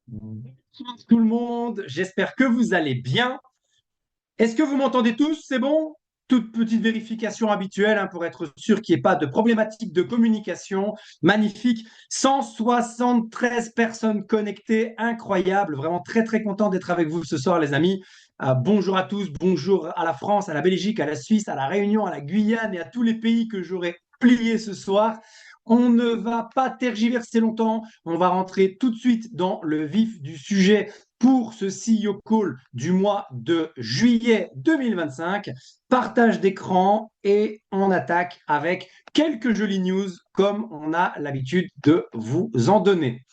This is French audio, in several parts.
Bonjour tout le monde, j'espère que vous allez bien. Est-ce que vous m'entendez tous? C'est bon? Toute petite vérification habituelle pour être sûr qu'il n'y ait pas de problématique de communication. Magnifique. 173 personnes connectées, incroyable. Vraiment très très content d'être avec vous ce soir les amis. Bonjour à tous, bonjour à la France, à la Belgique, à la Suisse, à la Réunion, à la Guyane et à tous les pays que j'aurai pliés ce soir. On ne va pas tergiverser longtemps, on va rentrer tout de suite dans le vif du sujet pour ce CEO Call du mois de juillet 2025. Partage d'écran et on attaque avec quelques jolies news comme on a l'habitude de vous en donner.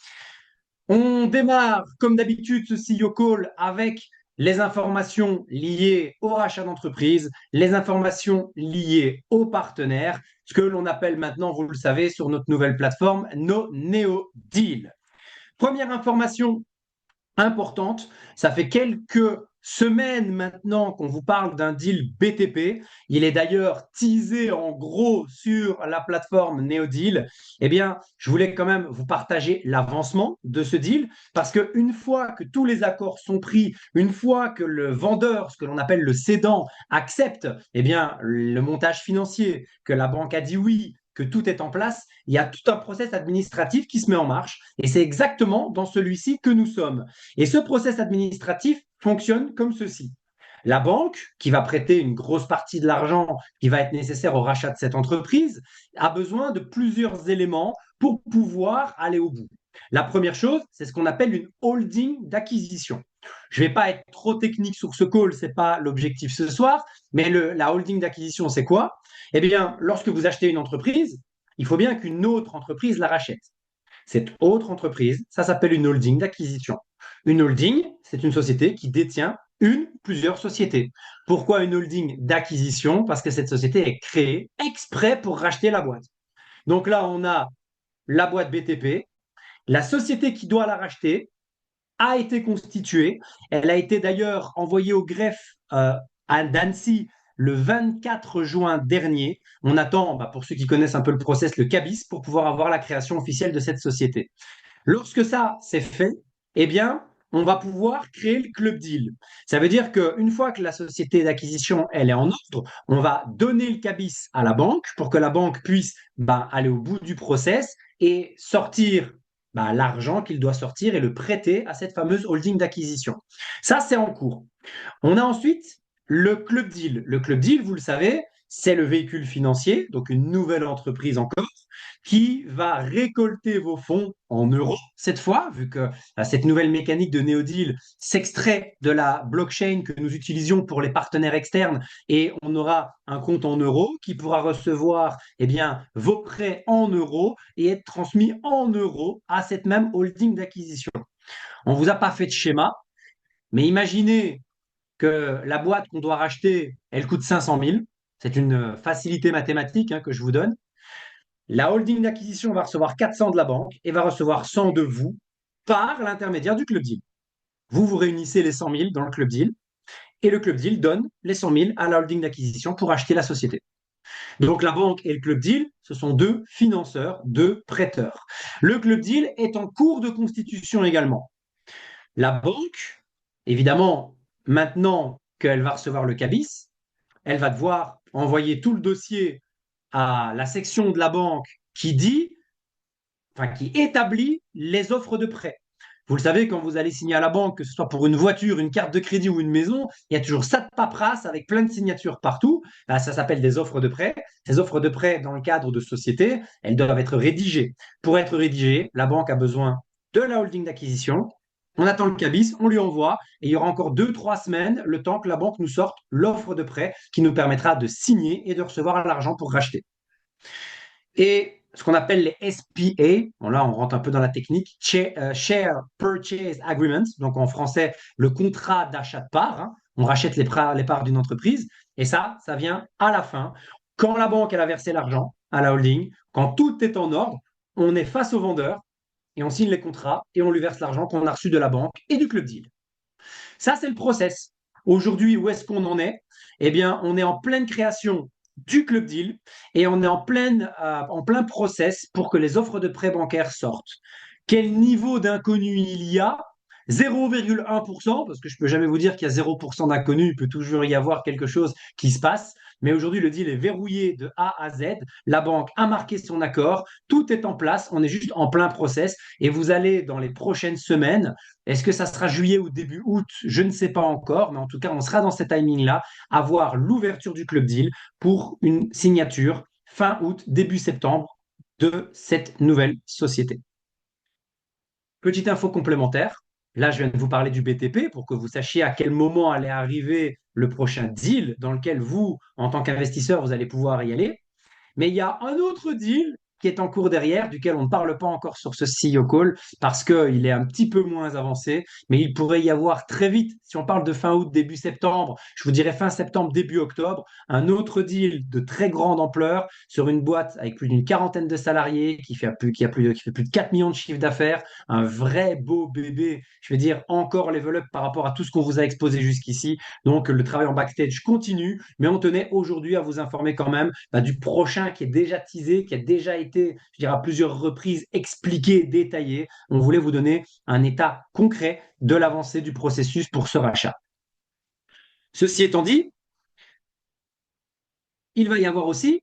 On démarre comme d'habitude ce CEO Call avec les informations liées au rachat d'entreprise, les informations liées aux partenaires, ce que l'on appelle maintenant, vous le savez, sur notre nouvelle plateforme, nos Neo Deals. Première information importante. Ça fait quelques semaines maintenant qu'on vous parle d'un deal BTP. Il est d'ailleurs teasé en gros sur la plateforme NeoDeal. Eh bien, je voulais quand même vous partager l'avancement de ce deal parce qu'une fois que tous les accords sont pris, une fois que le vendeur, ce que l'on appelle le cédant, accepte eh bien, le montage financier, que la banque a dit oui, que tout est en place, il y a tout un process administratif qui se met en marche. Et c'est exactement dans celui-ci que nous sommes. Et ce process administratif fonctionne comme ceci. La banque, qui va prêter une grosse partie de l'argent qui va être nécessaire au rachat de cette entreprise, a besoin de plusieurs éléments pour pouvoir aller au bout. La première chose, c'est ce qu'on appelle une holding d'acquisition. Je ne vais pas être trop technique sur ce call, ce n'est pas l'objectif ce soir, mais la holding d'acquisition, c'est quoi? Eh bien, lorsque vous achetez une entreprise, il faut bien qu'une autre entreprise la rachète. Cette autre entreprise, ça s'appelle une holding d'acquisition. Une holding, c'est une société qui détient une ou plusieurs sociétés. Pourquoi une holding d'acquisition? Parce que cette société est créée exprès pour racheter la boîte. Donc là, on a la boîte BTP. La société qui doit la racheter a été constituée. Elle a été d'ailleurs envoyée au greffe à d'Annecy le 24 juin dernier. On attend, pour ceux qui connaissent un peu le process, le CABIS pour pouvoir avoir la création officielle de cette société. Lorsque ça c'est fait, eh bien, on va pouvoir créer le club deal. Ça veut dire qu'une fois que la société d'acquisition elle est en ordre, on va donner le cabis à la banque pour que la banque puisse aller au bout du process et sortir l'argent qu'il doit sortir et le prêter à cette fameuse holding d'acquisition. Ça, c'est en cours. On a ensuite le club deal. Le club deal, vous le savez, c'est le véhicule financier, donc une nouvelle entreprise encore, qui va récolter vos fonds en euros cette fois, vu que cette nouvelle mécanique de NeoDeal s'extrait de la blockchain que nous utilisions pour les partenaires externes et on aura un compte en euros qui pourra recevoir vos prêts en euros et être transmis en euros à cette même holding d'acquisition. On ne vous a pas fait de schéma, mais imaginez que la boîte qu'on doit racheter, elle coûte 500 000. C'est une facilité mathématique que je vous donne. La holding d'acquisition va recevoir 400 de la banque et va recevoir 100 de vous par l'intermédiaire du club deal. Vous vous réunissez les 100 000 dans le club deal et le club deal donne les 100 000 à la holding d'acquisition pour acheter la société. Donc la banque et le club deal, ce sont deux financeurs, deux prêteurs. Le club deal est en cours de constitution également. La banque, évidemment, maintenant qu'elle va recevoir le CABIS, elle va devoir envoyer tout le dossier à la section de la banque qui dit, qui établit les offres de prêt. Vous le savez, quand vous allez signer à la banque, que ce soit pour une voiture, une carte de crédit ou une maison, il y a toujours ça de paperasse avec plein de signatures partout. Ça s'appelle des offres de prêt. Ces offres de prêt, dans le cadre de société, elles doivent être rédigées. Pour être rédigées, la banque a besoin de la holding d'acquisition. On attend le cabis, on lui envoie, et il y aura encore 2, 3 semaines le temps que la banque nous sorte l'offre de prêt qui nous permettra de signer et de recevoir l'argent pour racheter. Et ce qu'on appelle les SPA, bon là on rentre un peu dans la technique, Share Purchase Agreement, donc en français le contrat d'achat de parts, on rachète les parts d'une entreprise, et ça vient à la fin, quand la banque elle a versé l'argent à la holding, quand tout est en ordre, on est face au vendeur, et on signe les contrats, et on lui verse l'argent qu'on a reçu de la banque et du club deal. Ça, c'est le process. Aujourd'hui, où est-ce qu'on en est? Eh bien, on est en pleine création du club deal et on est en plein process pour que les offres de prêts bancaires sortent. Quel niveau d'inconnu il y a? 0,1%, parce que je ne peux jamais vous dire qu'il y a 0% d'inconnu, il peut toujours y avoir quelque chose qui se passe. Mais aujourd'hui, le deal est verrouillé de A à Z. La banque a marqué son accord, tout est en place, on est juste en plein process. Et vous allez, dans les prochaines semaines, est-ce que ça sera juillet ou début août? Je ne sais pas encore, mais en tout cas, on sera dans ce timing-là, à voir l'ouverture du club deal pour une signature fin août, début septembre de cette nouvelle société. Petite info complémentaire, là je viens de vous parler du BTP pour que vous sachiez à quel moment allait arriver le prochain deal dans lequel vous, en tant qu'investisseur, vous allez pouvoir y aller. Mais il y a un autre deal qui est en cours derrière, duquel on ne parle pas encore sur ce CEO call, parce qu'il est un petit peu moins avancé, mais il pourrait y avoir très vite, si on parle de fin août, début septembre, je vous dirais fin septembre, début octobre, un autre deal de très grande ampleur sur une boîte avec plus d'une quarantaine de salariés, qui fait plus de 4 millions de chiffres d'affaires, un vrai beau bébé, je veux dire, encore level up par rapport à tout ce qu'on vous a exposé jusqu'ici. Donc le travail en backstage continue, mais on tenait aujourd'hui à vous informer quand même du prochain qui est déjà teasé, qui a déjà été, je dirais, à plusieurs reprises expliqué, détaillé. On voulait vous donner un état concret de l'avancée du processus pour ce rachat. Ceci étant dit, il va y avoir aussi,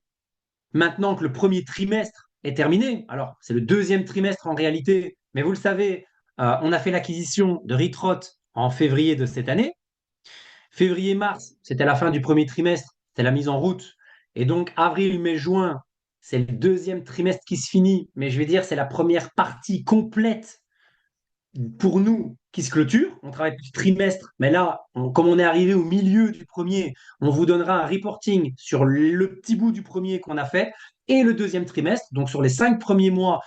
maintenant que le premier trimestre est terminé, alors c'est le deuxième trimestre en réalité, mais vous le savez, on a fait l'acquisition de Ritrot en février de cette année. Février-mars, c'était la fin du premier trimestre, c'était la mise en route. Et donc, avril, mai, juin, c'est le deuxième trimestre qui se finit. Mais je vais dire, c'est la première partie complète pour nous qui se clôture. On travaille plus trimestre, mais là, comme on est arrivé au milieu du premier, on vous donnera un reporting sur le petit bout du premier qu'on a fait et le deuxième trimestre, donc sur les 5 premiers mois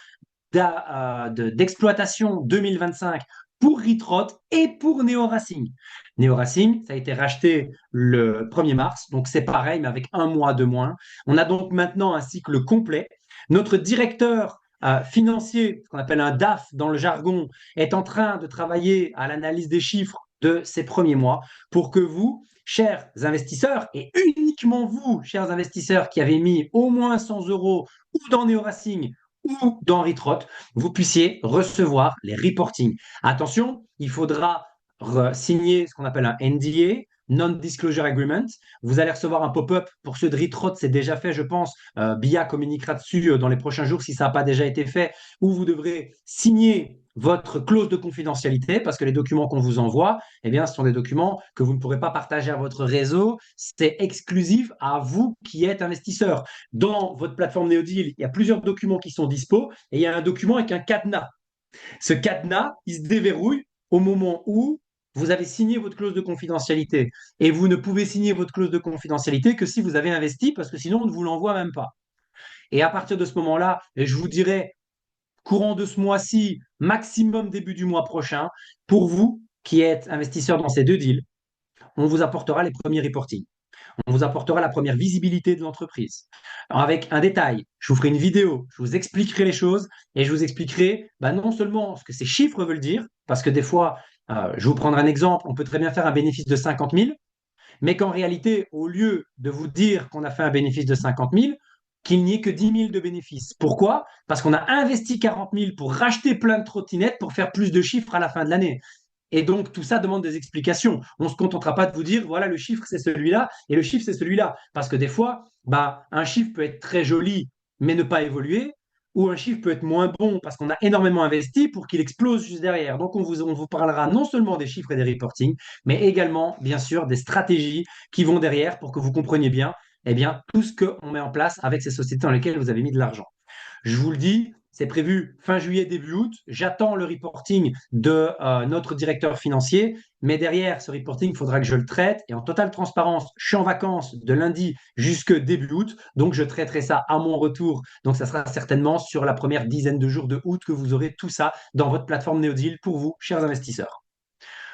d'exploitation 2025 pour Ritrot et pour Neo Racing. Neo Racing, ça a été racheté le 1er mars, donc c'est pareil, mais avec un mois de moins. On a donc maintenant un cycle complet. Notre directeur financier, ce qu'on appelle un DAF dans le jargon, est en train de travailler à l'analyse des chiffres de ces premiers mois pour que vous, chers investisseurs, et uniquement vous, chers investisseurs, qui avez mis au moins 100 euros ou dans Neo Racing ou dans Ritrot, vous puissiez recevoir les reportings. Attention, il faudra signer ce qu'on appelle un NDA, Non-Disclosure Agreement. Vous allez recevoir un pop-up. Pour ceux de Ritrot, c'est déjà fait, je pense. BIA communiquera dessus dans les prochains jours si ça n'a pas déjà été fait, où vous devrez signer votre clause de confidentialité parce que les documents qu'on vous envoie, eh bien, ce sont des documents que vous ne pourrez pas partager à votre réseau. C'est exclusif à vous qui êtes investisseur. Dans votre plateforme NeoDeal, il y a plusieurs documents qui sont dispo et il y a un document avec un cadenas. Ce cadenas, il se déverrouille au moment où vous avez signé votre clause de confidentialité. Et vous ne pouvez signer votre clause de confidentialité que si vous avez investi, parce que sinon, on ne vous l'envoie même pas. Et à partir de ce moment-là, je vous dirais, courant de ce mois-ci, maximum début du mois prochain, pour vous qui êtes investisseur dans ces deux deals, on vous apportera les premiers reportings. On vous apportera la première visibilité de l'entreprise. Avec un détail, je vous ferai une vidéo, je vous expliquerai les choses et je vous expliquerai non seulement ce que ces chiffres veulent dire, parce que des fois, je vous prendrai un exemple, on peut très bien faire un bénéfice de 50 000, mais qu'en réalité, au lieu de vous dire qu'on a fait un bénéfice de 50 000, qu'il n'y ait que 10 000 de bénéfices. Pourquoi? Parce qu'on a investi 40 000 pour racheter plein de trottinettes pour faire plus de chiffres à la fin de l'année. Et donc, tout ça demande des explications. On ne se contentera pas de vous dire, voilà, le chiffre, c'est celui-là, et le chiffre, c'est celui-là. Parce que des fois, un chiffre peut être très joli, mais ne pas évoluer, ou un chiffre peut être moins bon parce qu'on a énormément investi pour qu'il explose juste derrière. Donc, on vous parlera non seulement des chiffres et des reportings, mais également, bien sûr, des stratégies qui vont derrière pour que vous compreniez bien, tout ce qu'on met en place avec ces sociétés dans lesquelles vous avez mis de l'argent. Je vous le dis, c'est prévu fin juillet, début août. J'attends le reporting de notre directeur financier, mais derrière ce reporting, il faudra que je le traite. Et en totale transparence, je suis en vacances de lundi jusque début août, donc je traiterai ça à mon retour. Donc ça sera certainement sur la première dizaine de jours de août que vous aurez tout ça dans votre plateforme NeoDeal pour vous, chers investisseurs.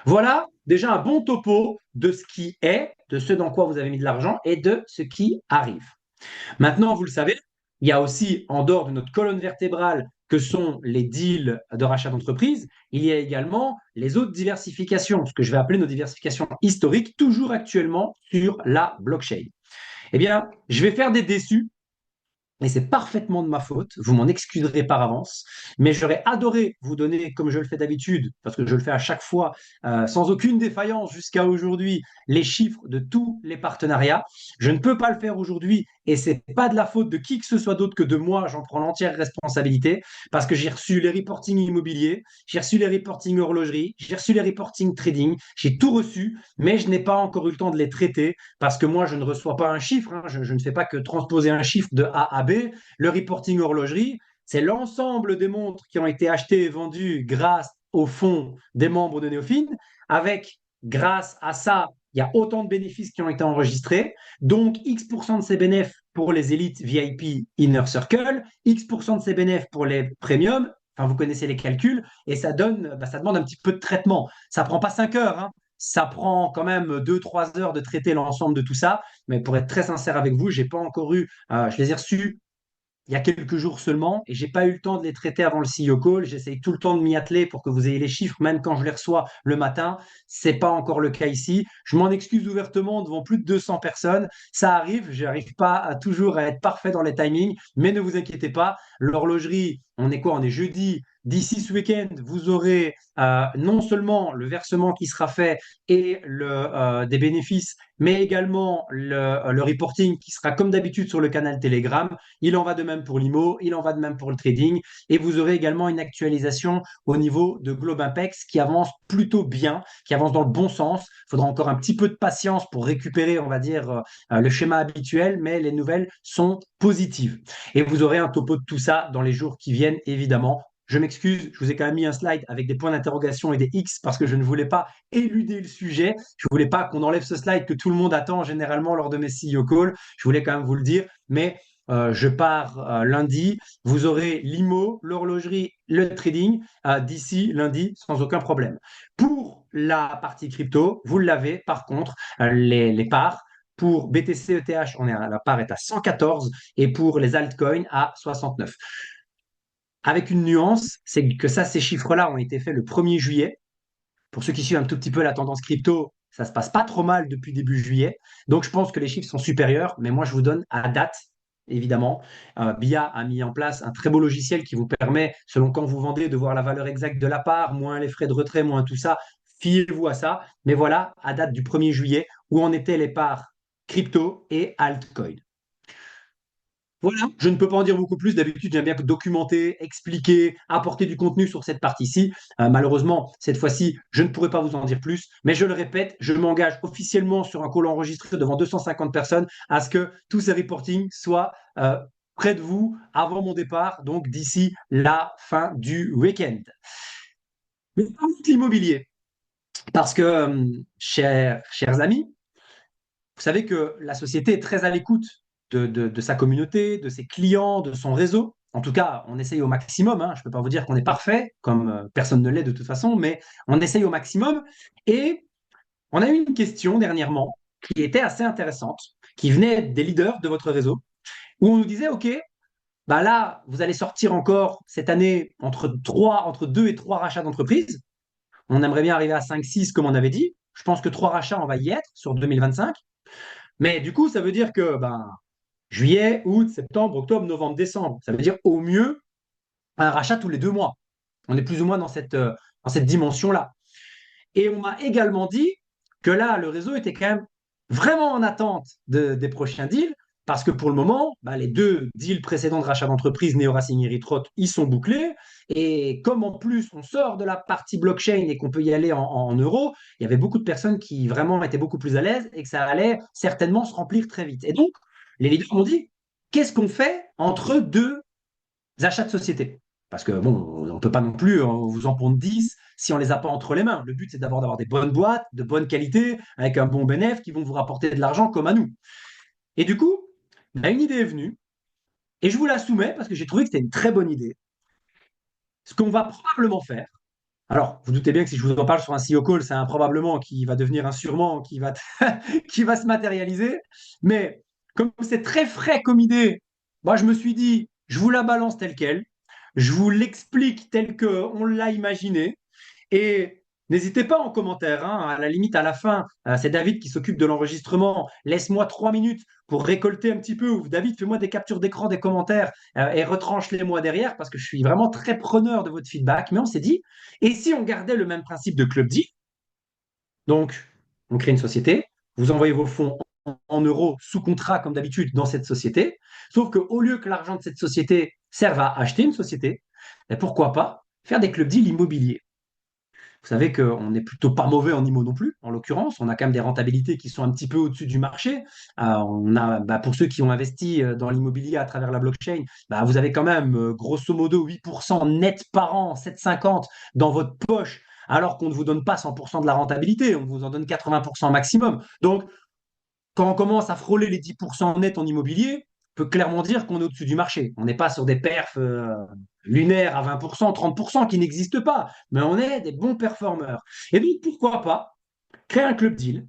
Voilà déjà un bon topo de ce qui est, de ce dans quoi vous avez mis de l'argent et de ce qui arrive. Maintenant, vous le savez, il y a aussi, en dehors de notre colonne vertébrale, que sont les deals de rachat d'entreprise, il y a également les autres diversifications, ce que je vais appeler nos diversifications historiques, toujours actuellement sur la blockchain. Eh bien, je vais faire des déçus et c'est parfaitement de ma faute, vous m'en excuserez par avance, mais j'aurais adoré vous donner, comme je le fais d'habitude, parce que je le fais à chaque fois, sans aucune défaillance jusqu'à aujourd'hui, les chiffres de tous les partenariats. Je ne peux pas le faire aujourd'hui, et c'est pas de la faute de qui que ce soit d'autre que de moi, j'en prends l'entière responsabilité, parce que j'ai reçu les reportings immobiliers, j'ai reçu les reportings horlogerie, j'ai reçu les reportings trading, j'ai tout reçu, mais je n'ai pas encore eu le temps de les traiter, parce que moi, je ne reçois pas un chiffre, hein, je ne fais pas que transposer un chiffre de A à B. Le reporting horlogerie, c'est l'ensemble des montres qui ont été achetées et vendues grâce au fonds des membres de Néofine, avec, grâce à ça, il y a autant de bénéfices qui ont été enregistrés, donc X% de ces bénéfices pour les élites VIP Inner Circle, X% de ces bénéfices pour les premiums, enfin vous connaissez les calculs, et ça donne, ça demande un petit peu de traitement. Ça prend pas 5 heures, hein. Ça prend quand même 2, 3 heures de traiter l'ensemble de tout ça. Mais pour être très sincère avec vous, j'ai pas encore eu, je les ai reçus il y a quelques jours seulement et j'ai pas eu le temps de les traiter avant le CEO call. J'essaye tout le temps de m'y atteler pour que vous ayez les chiffres, même quand je les reçois le matin. C'est pas encore le cas ici. Je m'en excuse ouvertement devant plus de 200 personnes. Ça arrive. J'arrive pas à toujours à être parfait dans les timings, mais ne vous inquiétez pas. L'horlogerie, on est quoi? On est jeudi. D'ici ce week-end, vous aurez non seulement le versement qui sera fait et des bénéfices, mais également le reporting qui sera comme d'habitude sur le canal Telegram. Il en va de même pour l'IMO, il en va de même pour le trading. Et vous aurez également une actualisation au niveau de Globimpex qui avance plutôt bien, qui avance dans le bon sens. Il faudra encore un petit peu de patience pour récupérer, on va dire, le schéma habituel, mais les nouvelles sont positives. Et vous aurez un topo de tout ça dans les jours qui viennent, évidemment. Je m'excuse, je vous ai quand même mis un slide avec des points d'interrogation et des X parce que je ne voulais pas éluder le sujet. Je ne voulais pas qu'on enlève ce slide que tout le monde attend généralement lors de mes CEO calls. Je voulais quand même vous le dire, mais je pars lundi. Vous aurez l'IMO, l'horlogerie, le trading d'ici lundi sans aucun problème. Pour la partie crypto, vous l'avez par contre, les parts. Pour BTC ETH, la part est à 114 et pour les altcoins à 69. Avec une nuance, c'est que ça, ces chiffres-là ont été faits le 1er juillet. Pour ceux qui suivent un tout petit peu la tendance crypto, ça se passe pas trop mal depuis début juillet. Donc, je pense que les chiffres sont supérieurs, mais moi, je vous donne à date, évidemment. BIA a mis en place un très beau logiciel qui vous permet, selon quand vous vendez, de voir la valeur exacte de la part, moins les frais de retrait, moins tout ça. Fiez-vous à ça. Mais voilà, à date du 1er juillet, où en étaient les parts crypto et altcoin. Voilà, je ne peux pas en dire beaucoup plus. D'habitude, j'aime bien documenter, expliquer, apporter du contenu sur cette partie-ci. Malheureusement, cette fois-ci, je ne pourrai pas vous en dire plus. Mais je le répète, je m'engage officiellement sur un call enregistré devant 250 personnes à ce que tous ces reportings soient près de vous avant mon départ, donc d'ici la fin du week-end. Mais l'immobilier, parce que, chers amis, vous savez que la société est très à l'écoute de sa communauté, de ses clients, de son réseau. En tout cas, on essaye au maximum, hein. Je ne peux pas vous dire qu'on est parfait, comme personne ne l'est de toute façon, mais on essaye au maximum. Et on a eu une question dernièrement qui était assez intéressante, qui venait des leaders de votre réseau, où on nous disait, OK, bah là, vous allez sortir encore cette année entre 2 et 3 rachats d'entreprises. On aimerait bien arriver à 5, 6, comme on avait dit. Je pense que 3 rachats, on va y être sur 2025. Mais du coup, ça veut dire que juillet, août, septembre, octobre, novembre, décembre, ça veut dire au mieux un rachat tous les 2 mois. On est plus ou moins dans cette dimension-là. Et on m'a également dit que là, le réseau était quand même vraiment en attente des prochains deals, parce que pour le moment, les 2 deals précédents de rachat d'entreprise, Neo-Racing et Ritrot, ils sont bouclés. Et comme en plus on sort de la partie blockchain et qu'on peut y aller en euros, il y avait beaucoup de personnes qui vraiment étaient beaucoup plus à l'aise et que ça allait certainement se remplir très vite. Et donc, les leaders m'ont dit, qu'est-ce qu'on fait entre 2 achats de société? Parce que bon, on ne peut pas non plus vous en prendre 10 si on ne les a pas entre les mains. Le but, c'est d'avoir des bonnes boîtes, de bonne qualité, avec un bon bénéfice qui vont vous rapporter de l'argent comme à nous. Et du coup, une idée est venue et je vous la soumets parce que j'ai trouvé que c'était une très bonne idée. Ce qu'on va probablement faire, alors vous doutez bien que si je vous en parle sur un CEO call, c'est un probablement qui va devenir un sûrement, qui va se matérialiser. Mais comme c'est très frais comme idée, moi je me suis dit, je vous la balance telle quelle, je vous l'explique tel qu'on l'a imaginé. Et N'hésitez pas en commentaire, hein, à la limite à la fin, c'est David qui s'occupe de l'enregistrement. Laisse-moi 3 minutes pour récolter un petit peu. Ou David, fais-moi des captures d'écran, des commentaires et retranche-les-moi derrière parce que je suis vraiment très preneur de votre feedback. Mais on s'est dit, et si on gardait le même principe de Club Deal, donc on crée une société, vous envoyez vos fonds en euros sous contrat comme d'habitude dans cette société, sauf qu'au lieu que l'argent de cette société serve à acheter une société, ben pourquoi pas faire des club deals immobiliers. Vous savez qu'on n'est plutôt pas mauvais en IMO non plus, en l'occurrence. On a quand même des rentabilités qui sont un petit peu au-dessus du marché. On a, pour ceux qui ont investi dans l'immobilier à travers la blockchain, vous avez quand même grosso modo 8% net par an, 7,50 dans votre poche, alors qu'on ne vous donne pas 100% de la rentabilité, on vous en donne 80% maximum. Donc, quand on commence à frôler les 10% net en immobilier, on peut clairement dire qu'on est au-dessus du marché. On n'est pas sur des perfs lunaires à 20%, 30% qui n'existent pas, mais on est des bons performeurs. Et donc, pourquoi pas créer un club deal.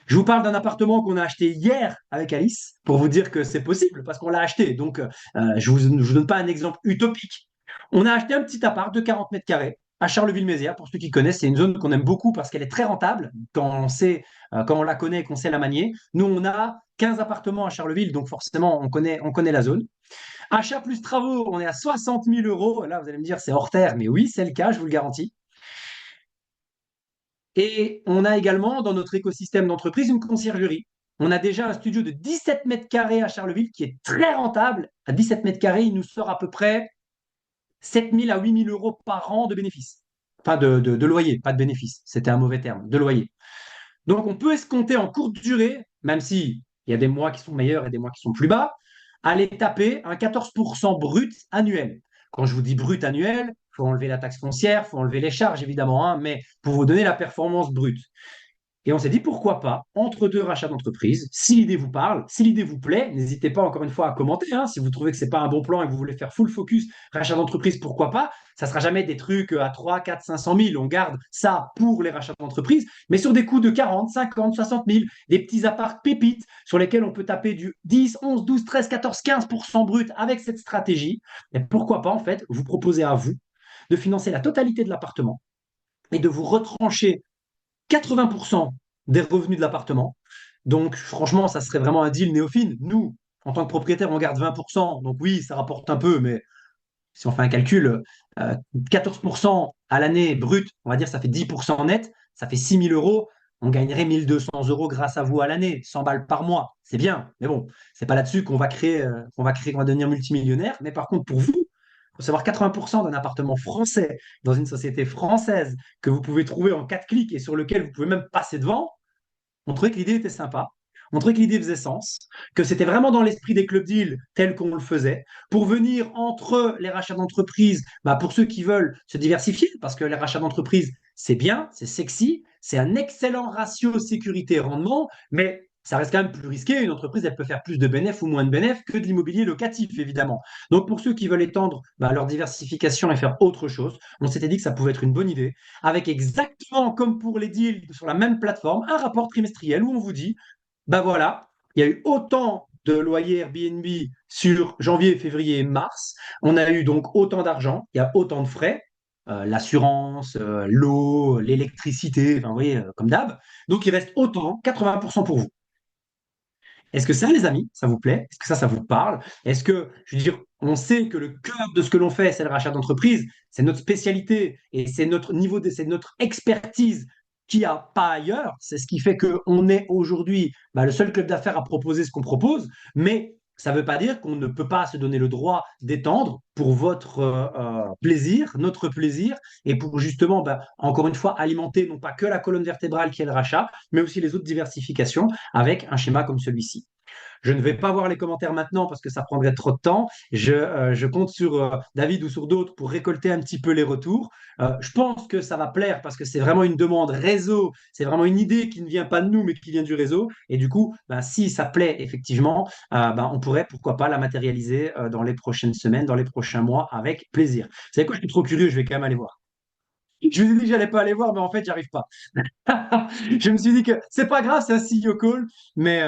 Je vous parle d'un appartement qu'on a acheté hier avec Alice pour vous dire que c'est possible parce qu'on l'a acheté. Donc, je ne vous donne pas un exemple utopique. On a acheté un petit appart de 40 mètres carrés à Charleville-Mézières. Pour ceux qui connaissent, c'est une zone qu'on aime beaucoup parce qu'elle est très rentable quand on sait, quand on la connaît et qu'on sait la manier. Nous, on a 15 appartements à Charleville, donc forcément, on connaît la zone. Achat plus travaux, on est à 60 000 euros. Là, vous allez me dire, c'est hors terre, mais oui, c'est le cas, je vous le garantis. Et on a également dans notre écosystème d'entreprise une conciergerie. On a déjà un studio de 17 mètres carrés à Charleville qui est très rentable. À 17 mètres carrés, il nous sort à peu près 7 000 à 8 000 euros par an de bénéfices. Enfin, de loyer, pas de bénéfices. C'était un mauvais terme, de loyer. Donc, on peut escompter en courte durée, même si il y a des mois qui sont meilleurs et des mois qui sont plus bas, aller taper un 14% brut annuel. Quand je vous dis brut annuel, il faut enlever la taxe foncière, il faut enlever les charges évidemment, hein, mais pour vous donner la performance brute. Et on s'est dit pourquoi pas, entre deux rachats d'entreprise, si l'idée vous parle, si l'idée vous plaît, n'hésitez pas encore une fois à commenter. Hein, si vous trouvez que ce n'est pas un bon plan et que vous voulez faire full focus rachat d'entreprise, pourquoi pas. Ça ne sera jamais des trucs à 3, 4, 500 000. On garde ça pour les rachats d'entreprise, mais sur des coûts de 40, 50, 60 000, des petits apparts pépites sur lesquels on peut taper du 10, 11, 12, 13, 14, 15% brut avec cette stratégie. Et pourquoi pas, en fait, vous proposer à vous de financer la totalité de l'appartement et de vous retrancher 80% des revenus de l'appartement. Donc, franchement, ça serait vraiment un deal néophile. Nous, en tant que propriétaire, on garde 20%. Donc, oui, ça rapporte un peu, mais si on fait un calcul, 14% à l'année brut, on va dire ça fait 10% net, ça fait 6 000 euros. On gagnerait 1 200 euros grâce à vous à l'année, 100 balles par mois. C'est bien, mais bon, c'est pas là-dessus qu'on va devenir multimillionnaire. Mais par contre, pour vous, il faut savoir 80% d'un appartement français dans une société française que vous pouvez trouver en 4 clics et sur lequel vous pouvez même passer devant, on trouvait que l'idée était sympa. On trouvait que l'idée faisait sens, que c'était vraiment dans l'esprit des club deals tel qu'on le faisait, pour venir entre les rachats d'entreprises, pour ceux qui veulent se diversifier, parce que les rachats d'entreprises, c'est bien, c'est sexy, c'est un excellent ratio sécurité-rendement, mais ça reste quand même plus risqué. Une entreprise, elle peut faire plus de bénéfices ou moins de bénéfices que de l'immobilier locatif, évidemment. Donc, pour ceux qui veulent étendre leur diversification et faire autre chose, on s'était dit que ça pouvait être une bonne idée, avec exactement comme pour les deals sur la même plateforme, un rapport trimestriel où on vous dit, voilà, il y a eu autant de loyers Airbnb sur janvier, février et mars. On a eu donc autant d'argent, il y a autant de frais, l'assurance, l'eau, l'électricité, enfin, vous voyez, comme d'hab. Donc, il reste autant, 80% pour vous. Est-ce que ça, les amis, ça vous plaît? Est-ce que ça vous parle? Est-ce que, je veux dire, on sait que le cœur de ce que l'on fait, c'est le rachat d'entreprise, c'est notre spécialité et c'est notre niveau, c'est notre expertise qu'il n'y a pas ailleurs. C'est ce qui fait qu'on est aujourd'hui le seul club d'affaires à proposer ce qu'on propose, mais ça ne veut pas dire qu'on ne peut pas se donner le droit d'étendre pour votre plaisir, notre plaisir, et pour justement, encore une fois, alimenter non pas que la colonne vertébrale qui est le rachat, mais aussi les autres diversifications avec un schéma comme celui-ci. Je ne vais pas voir les commentaires maintenant parce que ça prendrait trop de temps. Je compte sur David ou sur d'autres pour récolter un petit peu les retours. Je pense que ça va plaire parce que c'est vraiment une demande réseau. C'est vraiment une idée qui ne vient pas de nous, mais qui vient du réseau. Et du coup, si ça plaît effectivement, on pourrait, pourquoi pas, la matérialiser dans les prochaines semaines, dans les prochains mois, avec plaisir. Vous savez quoi, je suis trop curieux, je vais quand même aller voir. Je vous ai dit que j'allais pas aller voir, mais en fait, j'y arrive pas. Je me suis dit que c'est pas grave, c'est un CEO call, mais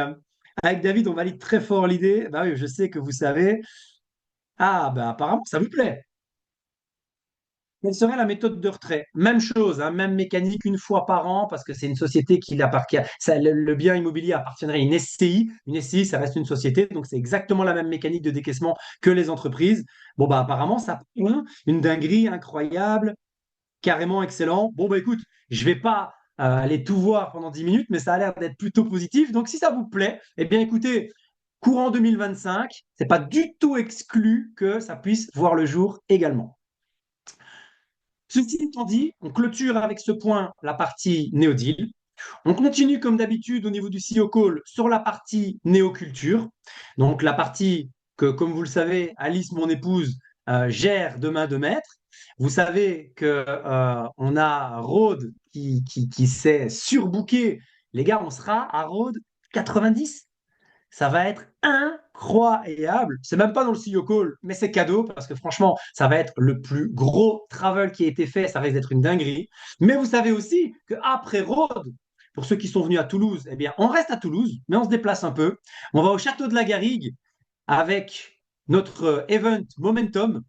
avec David, on valide très fort l'idée. Bah oui, je sais que vous savez. Ah, apparemment, ça vous plaît. Quelle serait la méthode de retrait? Même chose, hein, même mécanique une fois par an, parce que c'est une société le bien immobilier appartiendrait à une SCI. Une SCI, ça reste une société, donc c'est exactement la même mécanique de décaissement que les entreprises. Bon, bah apparemment, ça une dinguerie incroyable, carrément excellent. Bon, bah écoute, je vais pas aller tout voir pendant 10 minutes, mais ça a l'air d'être plutôt positif. Donc, si ça vous plaît, eh bien écoutez, courant 2025, c'est pas du tout exclu que ça puisse voir le jour également. Ceci étant dit, on clôture avec ce point la partie néo-deal. On continue comme d'habitude au niveau du CEO Call sur la partie néoculture. Donc la partie que, comme vous le savez, Alice, mon épouse, gère de main de maître. Vous savez que on a Rhodes qui s'est surbooké. Les gars, on sera à Rhodes 90. Ça va être incroyable. C'est même pas dans le CEO Call, mais c'est cadeau parce que franchement, ça va être le plus gros travel qui a été fait. Ça risque d'être une dinguerie. Mais vous savez aussi qu'après Rhodes, pour ceux qui sont venus à Toulouse, eh bien, on reste à Toulouse, mais on se déplace un peu. On va au château de la Garrigue avec notre event Momentum,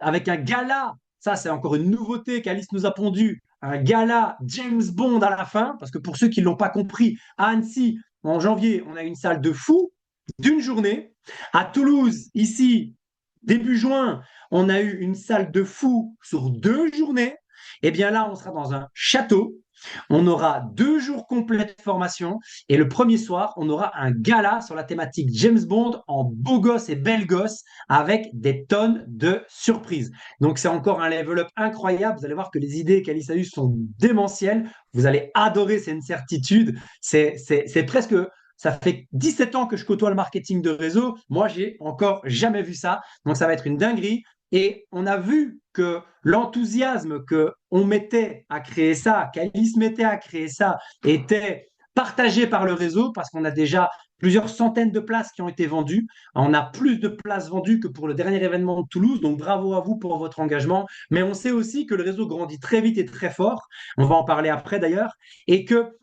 avec un gala. Ça, c'est encore une nouveauté qu'Alice nous a pondu. Un gala James Bond à la fin, parce que pour ceux qui ne l'ont pas compris, à Annecy, en janvier, on a une salle de fou d'une journée. À Toulouse, ici, début juin, on a eu une salle de fou sur 2 journées. Et bien là, on sera dans un château. On aura 2 jours complets de formation et le premier soir, on aura un gala sur la thématique James Bond en beau gosse et belle gosse avec des tonnes de surprises. Donc c'est encore un level up incroyable. Vous allez voir que les idées qu'Alice a eues sont démentielles. Vous allez adorer, c'est une certitude. C'est presque ça fait 17 ans que je côtoie le marketing de réseau. Moi, j'ai encore jamais vu ça. Donc, ça va être une dinguerie. Et on a vu que l'enthousiasme qu'on mettait à créer ça, qu'Alice mettait à créer ça, était partagé par le réseau parce qu'on a déjà plusieurs centaines de places qui ont été vendues. On a plus de places vendues que pour le dernier événement de Toulouse. Donc, bravo à vous pour votre engagement. Mais on sait aussi que le réseau grandit très vite et très fort. On va en parler après d'ailleurs. Et que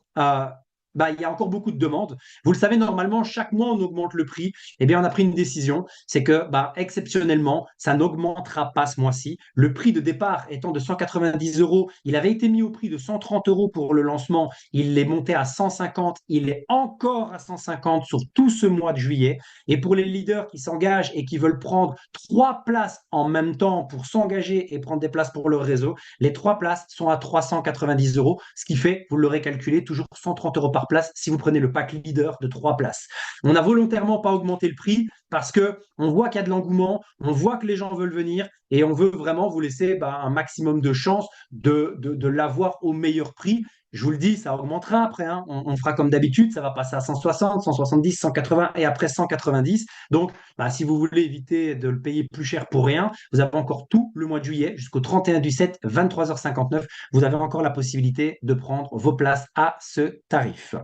bah, il y a encore beaucoup de demandes. Vous le savez, normalement, chaque mois, on augmente le prix. Eh bien, on a pris une décision, c'est que, bah, exceptionnellement, ça n'augmentera pas ce mois-ci. Le prix de départ étant de 190 euros, il avait été mis au prix de 130 euros pour le lancement. Il est monté à 150. Il est encore à 150 sur tout ce mois de juillet. Et pour les leaders qui s'engagent et qui veulent prendre 3 places en même temps pour s'engager et prendre des places pour leur réseau, les 3 places sont à 390 euros, ce qui fait, vous l'aurez calculé, toujours 130 euros par place si vous prenez le pack leader de 3 places. On n'a volontairement pas augmenté le prix parce que on voit qu'il y a de l'engouement, on voit que les gens veulent venir et on veut vraiment vous laisser un maximum de chances de l'avoir au meilleur prix. Je vous le dis, ça augmentera après. Hein. On fera comme d'habitude, ça va passer à 160, 170, 180 et après 190. Donc, si vous voulez éviter de le payer plus cher pour rien, vous avez encore tout le mois de juillet jusqu'au 31 du 7, 23h59. Vous avez encore la possibilité de prendre vos places à ce tarif.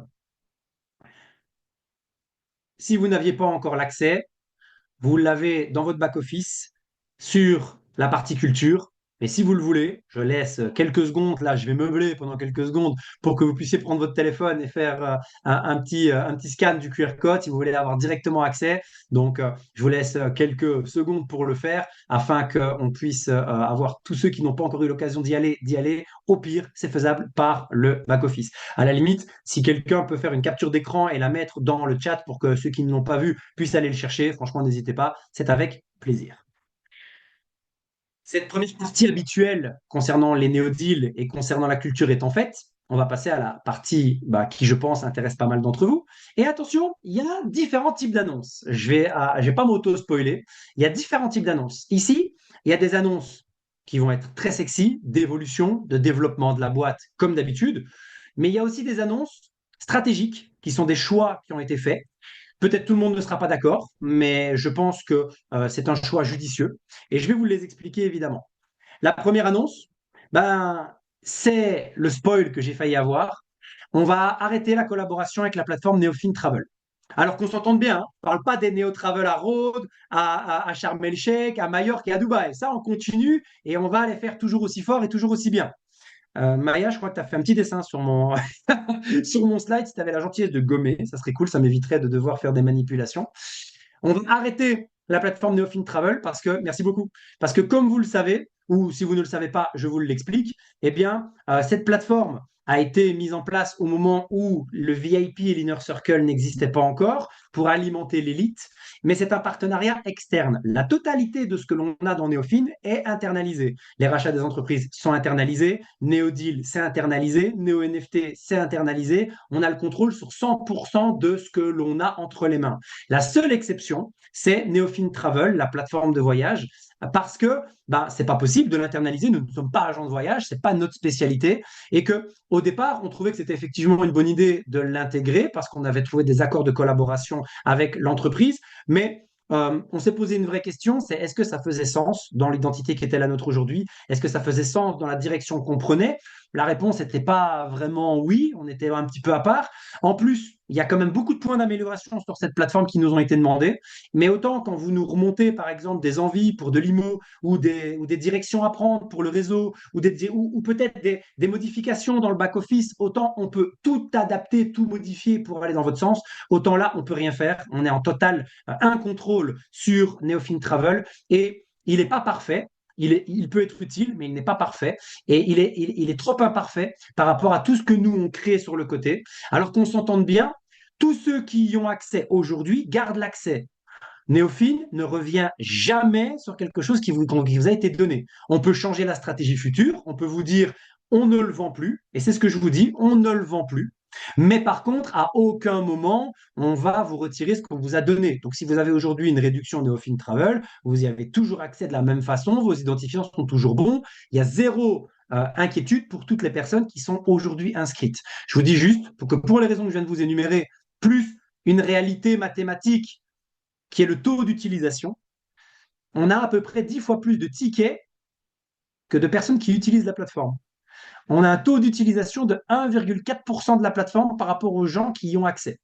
Si vous n'aviez pas encore l'accès, vous l'avez dans votre back-office sur la partie culture. Et si vous le voulez, je laisse quelques secondes, là je vais meubler pendant quelques secondes pour que vous puissiez prendre votre téléphone et faire un petit scan du QR code si vous voulez avoir directement accès. Donc je vous laisse quelques secondes pour le faire afin qu'on puisse avoir tous ceux qui n'ont pas encore eu l'occasion d'y aller, d'y aller. Au pire, c'est faisable par le back-office. À la limite, si quelqu'un peut faire une capture d'écran et la mettre dans le chat pour que ceux qui ne l'ont pas vu puissent aller le chercher, franchement, n'hésitez pas, c'est avec plaisir. Cette première partie habituelle concernant les néo-deals et concernant la culture étant faite, on va passer à la partie qui, je pense, intéresse pas mal d'entre vous. Et attention, il y a différents types d'annonces. Je vais pas m'auto-spoiler. Il y a différents types d'annonces. Ici, il y a des annonces qui vont être très sexy, d'évolution, de développement de la boîte, comme d'habitude. Mais il y a aussi des annonces stratégiques qui sont des choix qui ont été faits. Peut-être tout le monde ne sera pas d'accord, mais je pense que c'est un choix judicieux et je vais vous les expliquer évidemment. La première annonce, c'est le spoil que j'ai failli avoir. On va arrêter la collaboration avec la plateforme Neofin Travel. Alors qu'on s'entende bien, hein, on ne parle pas des Neo Travel à Rhodes, à Sharm el-Sheikh, à Majorque et à Dubaï. Ça, on continue et on va les faire toujours aussi fort et toujours aussi bien. Maria, je crois que tu as fait un petit dessin sur mon, sur mon slide. Si tu avais la gentillesse de gommer, ça serait cool, ça m'éviterait de devoir faire des manipulations. On va arrêter la plateforme Neofin Travel parce que, merci beaucoup, parce que comme vous le savez, ou si vous ne le savez pas, je vous l'explique, eh bien, cette plateforme a été mise en place au moment où le VIP et l'Inner Circle n'existaient pas encore pour alimenter l'élite, mais c'est un partenariat externe. La totalité de ce que l'on a dans Neofin est internalisé. Les rachats des entreprises sont internalisés, NeoDeal, c'est internalisé, NeoNFT, c'est internalisé. On a le contrôle sur 100% de ce que l'on a entre les mains. La seule exception, c'est Neofin Travel, la plateforme de voyage, parce que c'est pas possible de l'internaliser. Nous ne sommes pas agents de voyage, c'est pas notre spécialité, et que au départ, on trouvait que c'était effectivement une bonne idée de l'intégrer parce qu'on avait trouvé des accords de collaboration avec l'entreprise, mais on s'est posé une vraie question, c'est est-ce que ça faisait sens dans l'identité qui était la nôtre aujourd'hui? Est-ce que ça faisait sens dans la direction qu'on prenait? La réponse n'était pas vraiment oui, on était un petit peu à part. En plus, il y a quand même beaucoup de points d'amélioration sur cette plateforme qui nous ont été demandés. Mais autant quand vous nous remontez, par exemple, des envies pour de l'IMO ou des directions à prendre pour le réseau ou peut-être des modifications dans le back-office, autant on peut tout adapter, tout modifier pour aller dans votre sens, autant là, on ne peut rien faire. On est en total incontrôle sur Neofin Travel et il n'est pas parfait. Il peut être utile, mais il n'est pas parfait. Et il est trop imparfait par rapport à tout ce que nous, on crée sur le côté. Alors qu'on s'entende bien, tous ceux qui y ont accès aujourd'hui gardent l'accès. Néophine ne revient jamais sur quelque chose qui vous a été donné. On peut changer la stratégie future, on peut vous dire on ne le vend plus, et c'est ce que je vous dis, on ne le vend plus. Mais par contre, à aucun moment, on va vous retirer ce qu'on vous a donné. Donc, si vous avez aujourd'hui une réduction Néophine Travel, vous y avez toujours accès de la même façon, vos identifiants sont toujours bons, il y a zéro inquiétude pour toutes les personnes qui sont aujourd'hui inscrites. Je vous dis juste que pour les raisons que je viens de vous énumérer, plus une réalité mathématique qui est le taux d'utilisation, on a à peu près 10 fois plus de tickets que de personnes qui utilisent la plateforme. On a un taux d'utilisation de 1,4% de la plateforme par rapport aux gens qui y ont accès.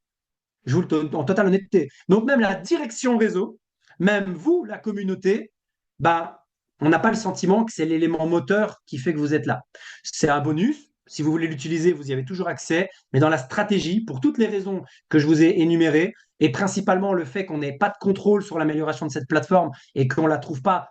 Je vous le donne en totale honnêteté. Donc même la direction réseau, même vous, la communauté, on n'a pas le sentiment que c'est l'élément moteur qui fait que vous êtes là. C'est un bonus. Si vous voulez l'utiliser, vous y avez toujours accès. Mais dans la stratégie, pour toutes les raisons que je vous ai énumérées, et principalement le fait qu'on n'ait pas de contrôle sur l'amélioration de cette plateforme et qu'on ne la trouve pas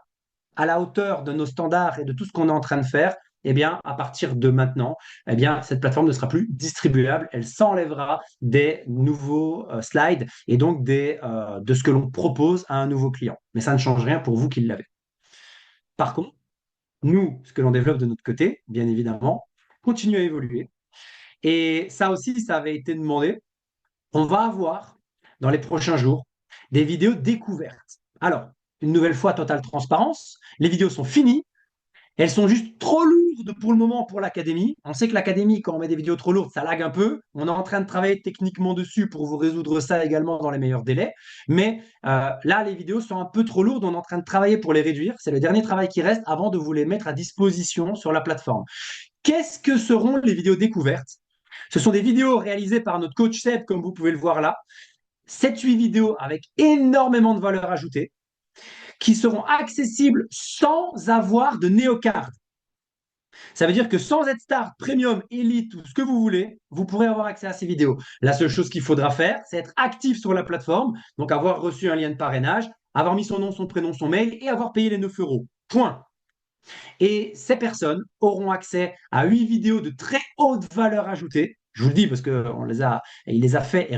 à la hauteur de nos standards et de tout ce qu'on est en train de faire, eh bien, à partir de maintenant, eh bien, cette plateforme ne sera plus distribuable. Elle s'enlèvera des nouveaux slides et donc de ce que l'on propose à un nouveau client. Mais ça ne change rien pour vous qui l'avez. Par contre, nous, ce que l'on développe de notre côté, bien évidemment, continue à évoluer. Et ça aussi, ça avait été demandé. On va avoir, dans les prochains jours, des vidéos découvertes. Alors, une nouvelle fois, totale transparence. Les vidéos sont finies. Elles sont juste trop lourdes pour le moment pour l'académie. On sait que l'académie, quand on met des vidéos trop lourdes, ça lag un peu. On est en train de travailler techniquement dessus pour vous résoudre ça également dans les meilleurs délais. Mais là, les vidéos sont un peu trop lourdes. On est en train de travailler pour les réduire. C'est le dernier travail qui reste avant de vous les mettre à disposition sur la plateforme. Qu'est-ce que seront les vidéos découvertes? Ce sont des vidéos réalisées par notre coach Seb, comme vous pouvez le voir là. 7-8 vidéos avec énormément de valeur ajoutée qui seront accessibles sans avoir de néocard. Ça veut dire que sans être star, premium, élite, tout ce que vous voulez, vous pourrez avoir accès à ces vidéos. La seule chose qu'il faudra faire, c'est être actif sur la plateforme, donc avoir reçu un lien de parrainage, avoir mis son nom, son prénom, son mail et avoir payé les 9 euros. Point. Et ces personnes auront accès à 8 vidéos de très haute valeur ajoutée. Je vous le dis parce qu'il les a fait et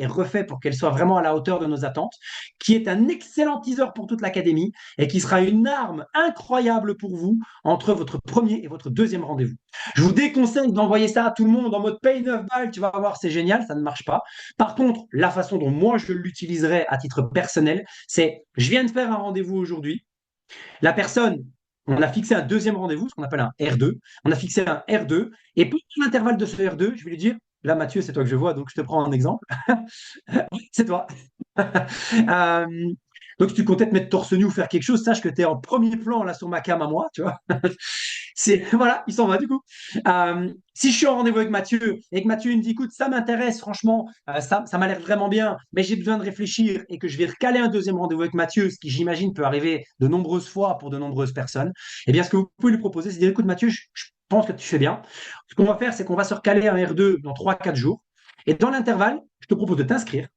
refait pour qu'elles soient vraiment à la hauteur de nos attentes, qui est un excellent teaser pour toute l'académie et qui sera une arme incroyable pour vous entre votre premier et votre deuxième rendez-vous. Je vous déconseille d'envoyer ça à tout le monde en mode paye 9 balles, tu vas voir, c'est génial, ça ne marche pas. Par contre, la façon dont moi je l'utiliserai à titre personnel, c'est je viens de faire un rendez-vous aujourd'hui. La personne, on a fixé un deuxième rendez-vous, ce qu'on appelle un R2. On a fixé un R2. Et pour l'intervalle de ce R2, je vais lui dire, là Mathieu, c'est toi que je vois, donc je te prends un exemple. C'est toi. Euh, donc, si tu comptais te mettre torse nu ou faire quelque chose, sache que tu es en premier plan là sur ma cam à moi, tu vois. Voilà, il s'en va du coup. Si je suis en rendez-vous avec Mathieu et que Mathieu me dit, écoute, ça m'intéresse, franchement, ça m'a l'air vraiment bien, mais j'ai besoin de réfléchir et que je vais recaler un deuxième rendez-vous avec Mathieu, ce qui, j'imagine, peut arriver de nombreuses fois pour de nombreuses personnes, eh bien, ce que vous pouvez lui proposer, c'est de dire, écoute, Mathieu, je pense que tu fais bien. Ce qu'on va faire, c'est qu'on va se recaler un R2 dans 3-4 jours. Et dans l'intervalle, je te propose de t'inscrire,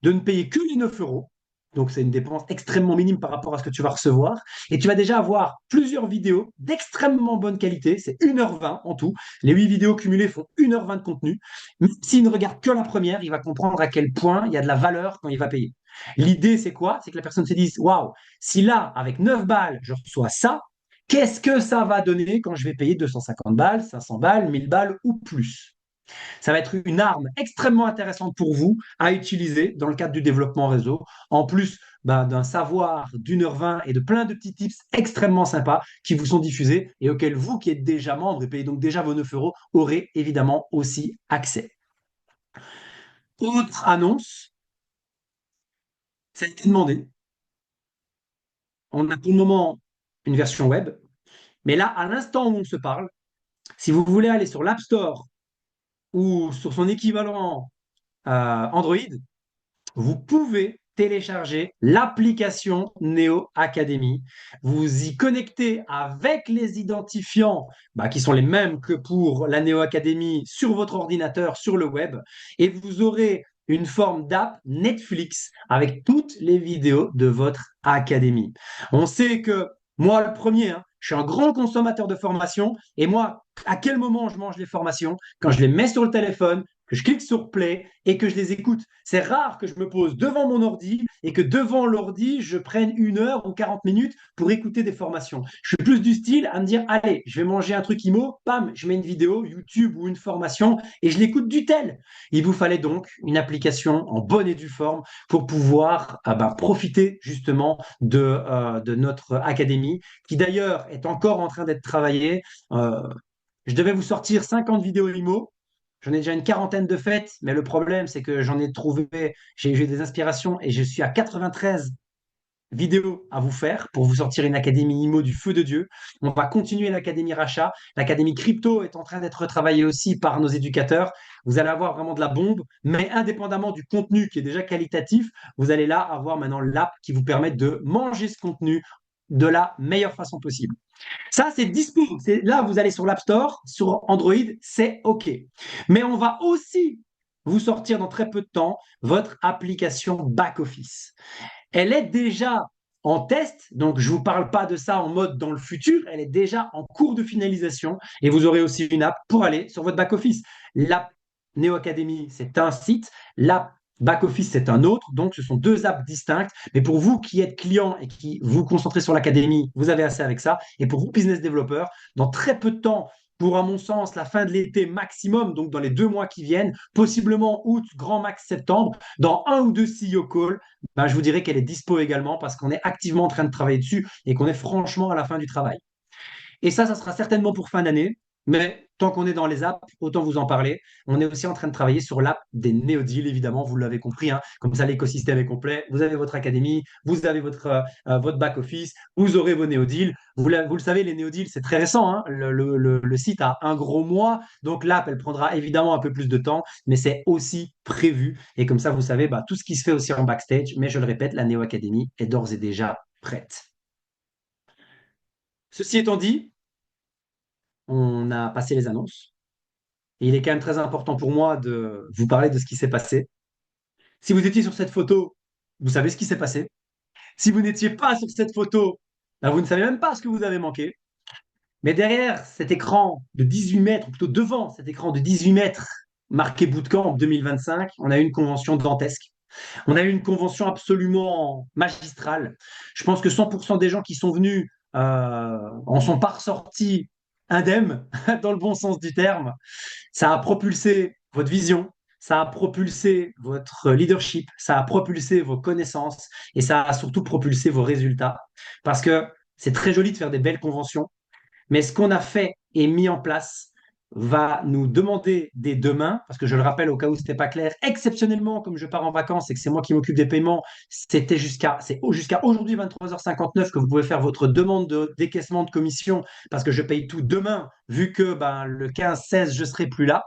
de ne payer que les 9 euros Donc, c'est une dépense extrêmement minime par rapport à ce que tu vas recevoir. Et tu vas déjà avoir plusieurs vidéos d'extrêmement bonne qualité. C'est 1h20 en tout. Les 8 vidéos cumulées font 1h20 de contenu. Même s'il ne regarde que la première, il va comprendre à quel point il y a de la valeur quand il va payer. L'idée, c'est quoi? C'est que la personne se dise, waouh, si là, avec 9 balles, je reçois ça, qu'est-ce que ça va donner quand je vais payer 250 balles, 500 balles, 1000 balles ou plus? Ça va être une arme extrêmement intéressante pour vous à utiliser dans le cadre du développement réseau, en plus d'un savoir d'1h20 et de plein de petits tips extrêmement sympas qui vous sont diffusés et auxquels vous qui êtes déjà membre et payez donc déjà vos 9 euros aurez évidemment aussi accès. Autre annonce, ça a été demandé. On a pour le moment une version web, mais là, à l'instant où on se parle, si vous voulez aller sur l'App Store ou sur son équivalent Android, vous pouvez télécharger l'application Neo Academy. Vous y connectez avec les identifiants qui sont les mêmes que pour la Neo Academy sur votre ordinateur, sur le web, et vous aurez une forme d'app Netflix avec toutes les vidéos de votre académie. On sait que moi, le premier, je suis un grand consommateur de formations, et moi, à quel moment je mange les formations? Quand je les mets sur le téléphone, que je clique sur play et que je les écoute. C'est rare que je me pose devant mon ordi et que devant l'ordi, je prenne 1 heure ou 40 minutes pour écouter des formations. Je suis plus du style à me dire, allez, je vais manger un truc IMO, pam, je mets une vidéo YouTube ou une formation et je l'écoute du tel. Il vous fallait donc une application en bonne et due forme pour pouvoir profiter justement de notre académie, qui d'ailleurs est encore en train d'être travaillée. Je devais vous sortir 50 vidéos IMO. J'en ai déjà une quarantaine de faites, mais le problème, c'est que j'en ai trouvé, j'ai eu des inspirations et je suis à 93 vidéos à vous faire pour vous sortir une académie IMO du feu de Dieu. On va continuer l'académie rachat. L'académie crypto est en train d'être retravaillée aussi par nos éducateurs. Vous allez avoir vraiment de la bombe, mais indépendamment du contenu qui est déjà qualitatif, vous allez là avoir maintenant l'app qui vous permet de manger ce contenu de la meilleure façon possible. Ça, c'est dispo. Là, vous allez sur l'App Store, sur Android, c'est OK. Mais on va aussi vous sortir dans très peu de temps votre application back-office. Elle est déjà en test, donc je ne vous parle pas de ça en mode dans le futur, elle est déjà en cours de finalisation et vous aurez aussi une app pour aller sur votre back-office. L'app Neo Academy, c'est un site, l'app Back-office, c'est un autre, donc ce sont deux apps distinctes. Mais pour vous qui êtes client et qui vous concentrez sur l'académie, vous avez assez avec ça. Et pour vous, business developer, dans très peu de temps, pour, à mon sens, la fin de l'été maximum, donc dans les 2 mois qui viennent, possiblement août, grand max septembre, dans un ou deux CEO calls, je vous dirais qu'elle est dispo également parce qu'on est activement en train de travailler dessus et qu'on est franchement à la fin du travail. Et ça sera certainement pour fin d'année. Mais tant qu'on est dans les apps, autant vous en parler. On est aussi en train de travailler sur l'app des néodeals, évidemment, vous l'avez compris. Comme ça, l'écosystème est complet. Vous avez votre académie, vous avez votre back-office, vous aurez vos néodeals. Vous le savez, les néodeals, c'est très récent. Le site a un gros mois. Donc l'app, elle prendra évidemment un peu plus de temps, mais c'est aussi prévu. Et comme ça, vous savez tout ce qui se fait aussi en backstage. Mais je le répète, la Néo Academy est d'ores et déjà prête. Ceci étant dit, on a passé les annonces. Et il est quand même très important pour moi de vous parler de ce qui s'est passé. Si vous étiez sur cette photo, vous savez ce qui s'est passé. Si vous n'étiez pas sur cette photo, vous ne savez même pas ce que vous avez manqué. Mais derrière cet écran de 18 mètres, ou plutôt devant cet écran de 18 mètres marqué Bootcamp 2025, on a eu une convention dantesque. On a eu une convention absolument magistrale. Je pense que 100% des gens qui sont venus en sont pas ressortis indemnes, dans le bon sens du terme. Ça a propulsé votre vision, ça a propulsé votre leadership, ça a propulsé vos connaissances et ça a surtout propulsé vos résultats. Parce que c'est très joli de faire des belles conventions, mais ce qu'on a fait et mis en place va nous demander dès demain, parce que je le rappelle au cas où ce n'était pas clair, exceptionnellement, comme je pars en vacances et que c'est moi qui m'occupe des paiements, c'est jusqu'à aujourd'hui 23h59 que vous pouvez faire votre demande de décaissement de commission, parce que je paye tout demain, vu que le 15-16, je ne serai plus là.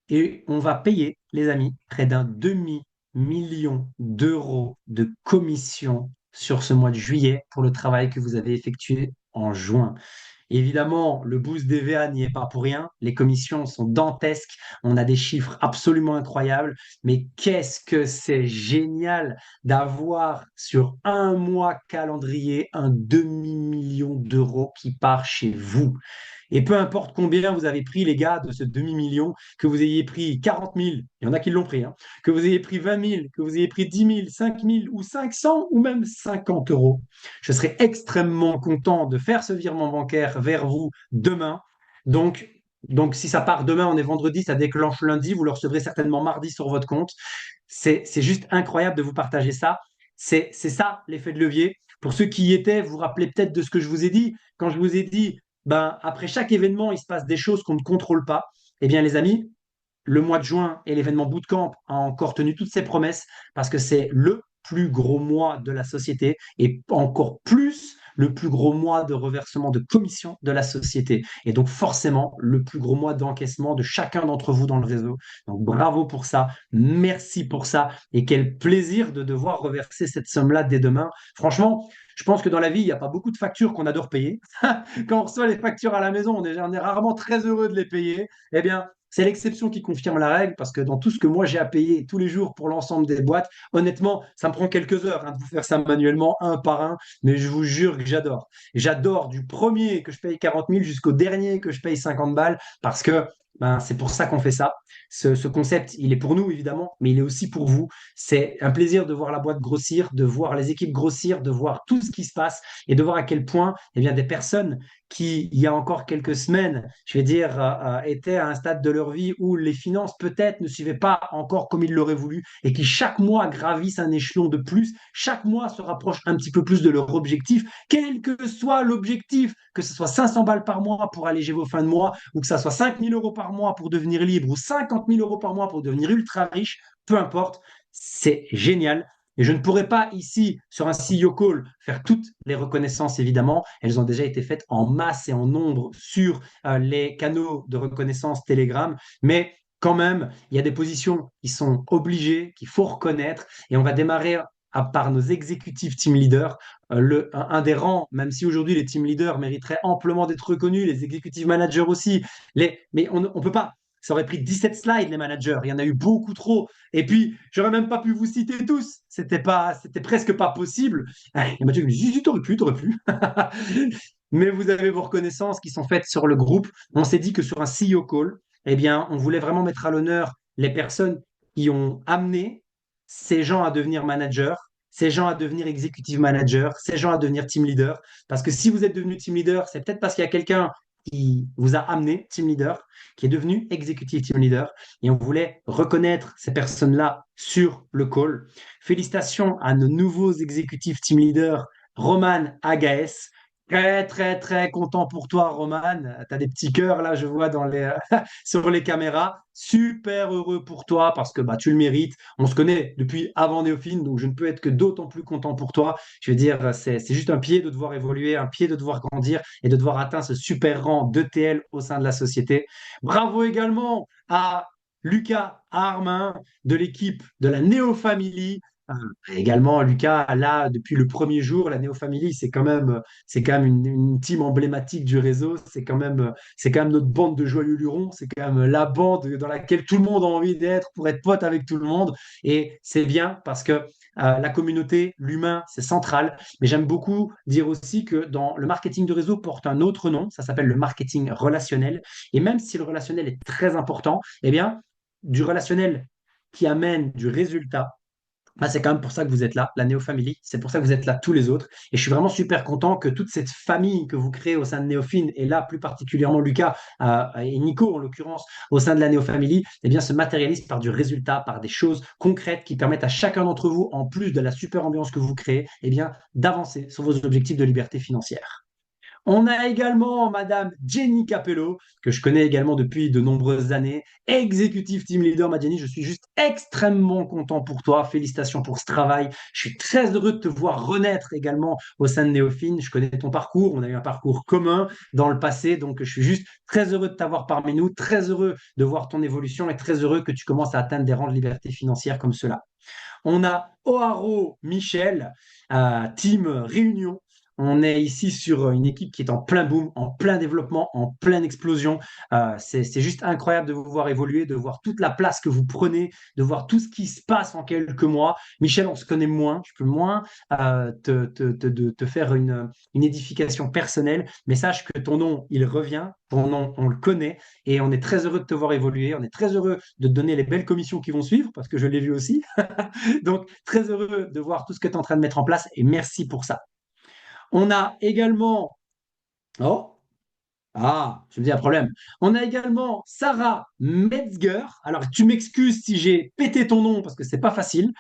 Et on va payer, les amis, près d'un demi-million d'euros de commission sur ce mois de juillet pour le travail que vous avez effectué en juin. Évidemment, le boost DVA n'y est pas pour rien. Les commissions sont dantesques. On a des chiffres absolument incroyables. Mais qu'est-ce que c'est génial d'avoir sur un mois calendrier un demi-million d'euros qui part chez vous. Et peu importe combien vous avez pris, les gars, de ce demi-million, que vous ayez pris 40 000, il y en a qui l'ont pris, hein, que vous ayez pris 20 000, que vous ayez pris 10 000, 5 000 ou 500 ou même 50 euros, je serai extrêmement content de faire ce virement bancaire vers vous demain. Donc, si ça part demain, on est vendredi, ça déclenche lundi, vous le recevrez certainement mardi sur votre compte. C'est juste incroyable de vous partager ça. C'est ça l'effet de levier. Pour ceux qui y étaient, vous vous rappelez peut-être de ce que je vous ai dit. Quand je vous ai dit, ben, après chaque événement, il se passe des choses qu'on ne contrôle pas. Eh bien, les amis, le mois de juin et l'événement Bootcamp a encore tenu toutes ses promesses parce que c'est le plus gros mois de la société et encore plus le plus gros mois de reversement de commission de la société. Et donc forcément, le plus gros mois d'encaissement de chacun d'entre vous dans le réseau. Donc bravo pour ça, merci pour ça et quel plaisir de devoir reverser cette somme-là dès demain. Franchement, je pense que dans la vie, il n'y a pas beaucoup de factures qu'on adore payer. Quand on reçoit les factures à la maison, on est rarement très heureux de les payer. Eh bien, c'est l'exception qui confirme la règle parce que dans tout ce que moi j'ai à payer tous les jours pour l'ensemble des boîtes, honnêtement, ça me prend quelques heures de vous faire ça manuellement, un par un, mais je vous jure que j'adore. J'adore du premier que je paye 40 000 jusqu'au dernier que je paye 50 balles parce que ben, c'est pour ça qu'on fait ça. Ce concept, il est pour nous évidemment, mais il est aussi pour vous. C'est un plaisir de voir la boîte grossir, de voir les équipes grossir, de voir tout ce qui se passe et de voir à quel point eh bien, des personnes qui, il y a encore quelques semaines, je vais dire, étaient à un stade de leur vie où les finances peut-être ne suivaient pas encore comme ils l'auraient voulu et qui chaque mois gravissent un échelon de plus, chaque mois se rapprochent un petit peu plus de leur objectif, quel que soit l'objectif, que ce soit 500 balles par mois pour alléger vos fins de mois ou que ce soit 5 000 euros par mois pour devenir libre ou 50 000 euros par mois pour devenir ultra riche, peu importe, c'est génial. Et je ne pourrais pas ici, sur un CEO Call, faire toutes les reconnaissances, évidemment. Elles ont déjà été faites en masse et en nombre sur les canaux de reconnaissance Telegram. Mais quand même, il y a des positions qui sont obligées, qu'il faut reconnaître. Et on va démarrer par nos exécutifs team leaders. Un des rangs, même si aujourd'hui les team leaders mériteraient amplement d'être reconnus, les exécutifs managers aussi. Mais on ne peut pas. Ça aurait pris 17 slides, les managers. Il y en a eu beaucoup trop. Et puis, j'aurais même pas pu vous citer tous. C'était presque pas possible. Et Mathieu me dit, t'aurais pu, t'aurais pu. Mais vous avez vos reconnaissances qui sont faites sur le groupe. On s'est dit que sur un CEO call, eh bien, on voulait vraiment mettre à l'honneur les personnes qui ont amené ces gens à devenir managers, ces gens à devenir executive manager, ces gens à devenir team leader. Parce que si vous êtes devenu team leader, c'est peut-être parce qu'il y a quelqu'un qui vous a amené team leader, qui est devenu executive team leader. Et on voulait reconnaître ces personnes-là sur le call. Félicitations à nos nouveaux exécutifs team leaders, Roman Agaes. Très, très, très content pour toi, Roman. Tu as des petits cœurs là, je vois sur les caméras. Super heureux pour toi parce que bah, tu le mérites. On se connaît depuis avant Néophine, donc je ne peux être que d'autant plus content pour toi. Je veux dire, c'est juste un pied de devoir évoluer, un pied de devoir grandir et de devoir atteindre ce super rang d'ETL au sein de la société. Bravo également à Lucas Armin de l'équipe de la Neo Family. Également, Lucas, là, depuis le premier jour, la Neo Family, c'est quand même une team emblématique du réseau. C'est quand même notre bande de joyeux lurons. C'est quand même la bande dans laquelle tout le monde a envie d'être pour être pote avec tout le monde. Et c'est bien parce que la communauté, l'humain, c'est central. Mais j'aime beaucoup dire aussi que dans le marketing de réseau porte un autre nom. Ça s'appelle le marketing relationnel. Et même si le relationnel est très important, eh bien, du relationnel qui amène du résultat, ah, c'est quand même pour ça que vous êtes là, la Neo Family. C'est pour ça que vous êtes là tous les autres. Et je suis vraiment super content que toute cette famille que vous créez au sein de Néophine, et là plus particulièrement Lucas et Nico en l'occurrence, au sein de la Neo Family, eh bien, se matérialise par du résultat, par des choses concrètes qui permettent à chacun d'entre vous, en plus de la super ambiance que vous créez, eh bien, d'avancer sur vos objectifs de liberté financière. On a également Madame Jenny Capello, que je connais également depuis de nombreuses années, executive team leader. Ma Jenny, je suis juste extrêmement content pour toi. Félicitations pour ce travail. Je suis très heureux de te voir renaître également au sein de Néophine. Je connais ton parcours. On a eu un parcours commun dans le passé. Donc, je suis juste très heureux de t'avoir parmi nous, très heureux de voir ton évolution et très heureux que tu commences à atteindre des rangs de liberté financière comme cela. On a Oaro Michel, team Réunion. On est ici sur une équipe qui est en plein boom, en plein développement, en pleine explosion. C'est juste incroyable de vous voir évoluer, de voir toute la place que vous prenez, de voir tout ce qui se passe en quelques mois. Michel, on se connaît moins, je peux moins te faire une édification personnelle, mais sache que ton nom, il revient, ton nom, on le connaît, et on est très heureux de te voir évoluer, on est très heureux de te donner les belles commissions qui vont suivre, parce que je l'ai vu aussi. Donc, très heureux de voir tout ce que tu es en train de mettre en place, et merci pour ça. On a également... Oh, ah, je me dis un problème. On a également Sarah Metzger. Alors, tu m'excuses si j'ai pété ton nom parce que c'est pas facile.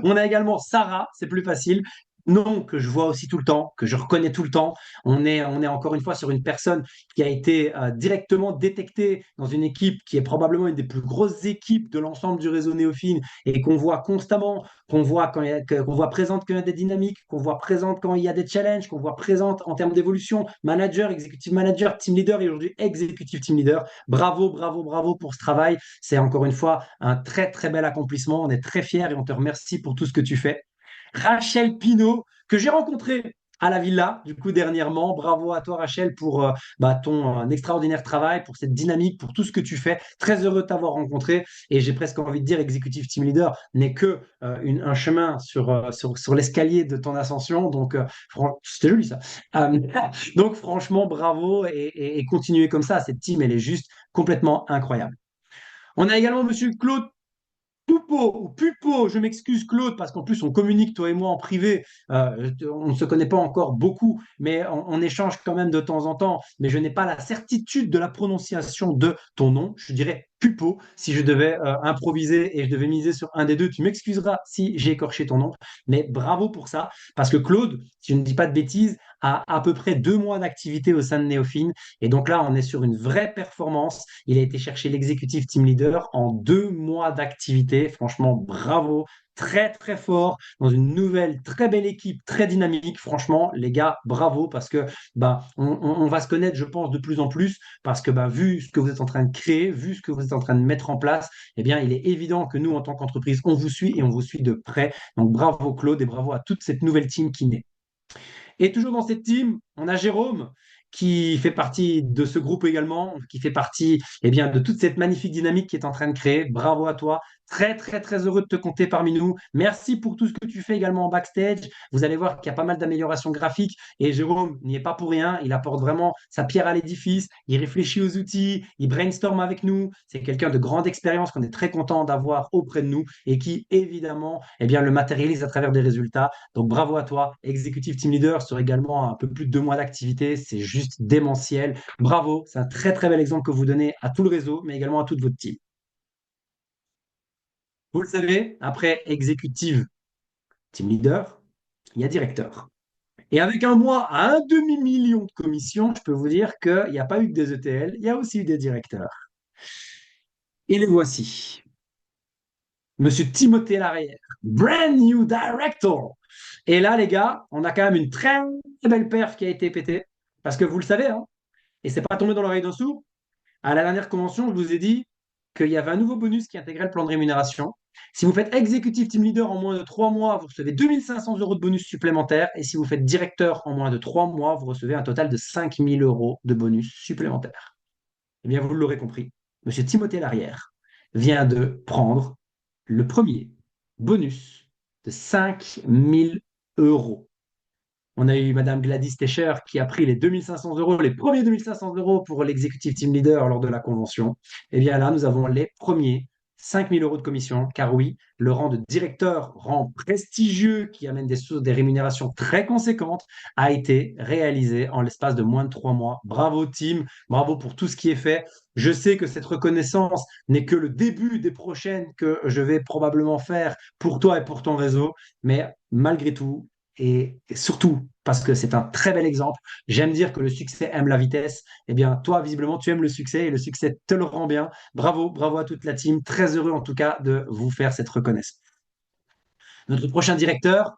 On a également Sarah, c'est plus facile. Nom que je vois aussi tout le temps, que je reconnais tout le temps. On est encore une fois sur une personne qui a été directement détectée dans une équipe qui est probablement une des plus grosses équipes de l'ensemble du réseau Néophine et qu'on voit constamment, qu'on voit qu'on voit présente quand il y a des dynamiques, qu'on voit présente quand il y a des challenges, qu'on voit présente en termes d'évolution, manager, executive manager, team leader et aujourd'hui executive team leader. Bravo, bravo, bravo pour ce travail. C'est encore une fois un très, très bel accomplissement. On est très fiers et on te remercie pour tout ce que tu fais. Rachel Pinault, que j'ai rencontrée à la villa, du coup, dernièrement. Bravo à toi, Rachel, pour ton extraordinaire travail, pour cette dynamique, pour tout ce que tu fais. Très heureux de t'avoir rencontré. Et j'ai presque envie de dire, Executive Team Leader n'est que un chemin sur l'escalier de ton ascension. Donc, c'était joli ça. Euh, donc, franchement, bravo et continuez comme ça. Cette team, elle est juste complètement incroyable. On a également Monsieur Claude Poupeau ou Pupo, je m'excuse Claude, parce qu'en plus on communique toi et moi en privé, on ne se connaît pas encore beaucoup, mais on échange quand même de temps en temps, mais je n'ai pas la certitude de la prononciation de ton nom, je dirais Pupo, si je devais improviser et je devais miser sur un des deux, tu m'excuseras si j'ai écorché ton nom, mais bravo pour ça, parce que Claude, si je ne dis pas de bêtises, a à peu près 2 mois d'activité au sein de Néophine, et donc là on est sur une vraie performance. Il a été chercher l'exécutif team leader en 2 mois d'activité. Franchement, bravo. Très, très fort dans une nouvelle, très belle équipe, très dynamique. Franchement, les gars, bravo parce que on va se connaître, je pense, de plus en plus parce que vu ce que vous êtes en train de créer, vu ce que vous êtes en train de mettre en place, eh bien, il est évident que nous, en tant qu'entreprise, on vous suit et on vous suit de près. Donc, bravo Claude et bravo à toute cette nouvelle team qui naît. Et toujours dans cette team, on a Jérôme qui fait partie de ce groupe également, qui fait partie de toute cette magnifique dynamique qui est en train de créer. Bravo à toi. Très, très, très heureux de te compter parmi nous. Merci pour tout ce que tu fais également en backstage. Vous allez voir qu'il y a pas mal d'améliorations graphiques et Jérôme n'y est pas pour rien. Il apporte vraiment sa pierre à l'édifice. Il réfléchit aux outils. Il brainstorm avec nous. C'est quelqu'un de grande expérience qu'on est très content d'avoir auprès de nous et qui, évidemment, le matérialise à travers des résultats. Donc, bravo à toi. Executive Team Leader sur également un peu plus de 2 mois d'activité. C'est juste démentiel. Bravo. C'est un très, très bel exemple que vous donnez à tout le réseau, mais également à toute votre team. Vous le savez, après Executive Team Leader, il y a directeur. Et avec un mois à un demi-million de commissions, je peux vous dire qu'il n'y a pas eu que des ETL, il y a aussi eu des directeurs. Et les voici. Monsieur Timothée Larrière, brand new director. Et là, les gars, on a quand même une très belle perf qui a été pétée. Parce que vous le savez, hein, et c'est pas tombé dans l'oreille d'un sourd. À la dernière convention, je vous ai dit qu'il y avait un nouveau bonus qui intégrait le plan de rémunération. Si vous faites executive team leader en moins de 3 mois, vous recevez 2500 euros de bonus supplémentaires. Et si vous faites directeur en moins de 3 mois, vous recevez un total de 5000 euros de bonus supplémentaires. Eh bien, vous l'aurez compris, Monsieur Timothée Larrière vient de prendre le premier bonus de 5000 euros. On a eu Madame Gladys Techer qui a pris les 2500 euros, les premiers 2500 euros pour l'executive team leader lors de la convention. Et bien là, nous avons les premiers 5000 euros de commission, car oui, le rang de directeur, rang prestigieux qui amène des rémunérations très conséquentes, a été réalisé en l'espace de moins de 3 mois. Bravo team, bravo pour tout ce qui est fait. Je sais que cette reconnaissance n'est que le début des prochaines que je vais probablement faire pour toi et pour ton réseau, mais malgré tout, et surtout parce que c'est un très bel exemple. J'aime dire que le succès aime la vitesse. Eh bien, toi, visiblement, tu aimes le succès et le succès te le rend bien. Bravo, bravo à toute la team. Très heureux en tout cas de vous faire cette reconnaissance. Notre prochain directeur,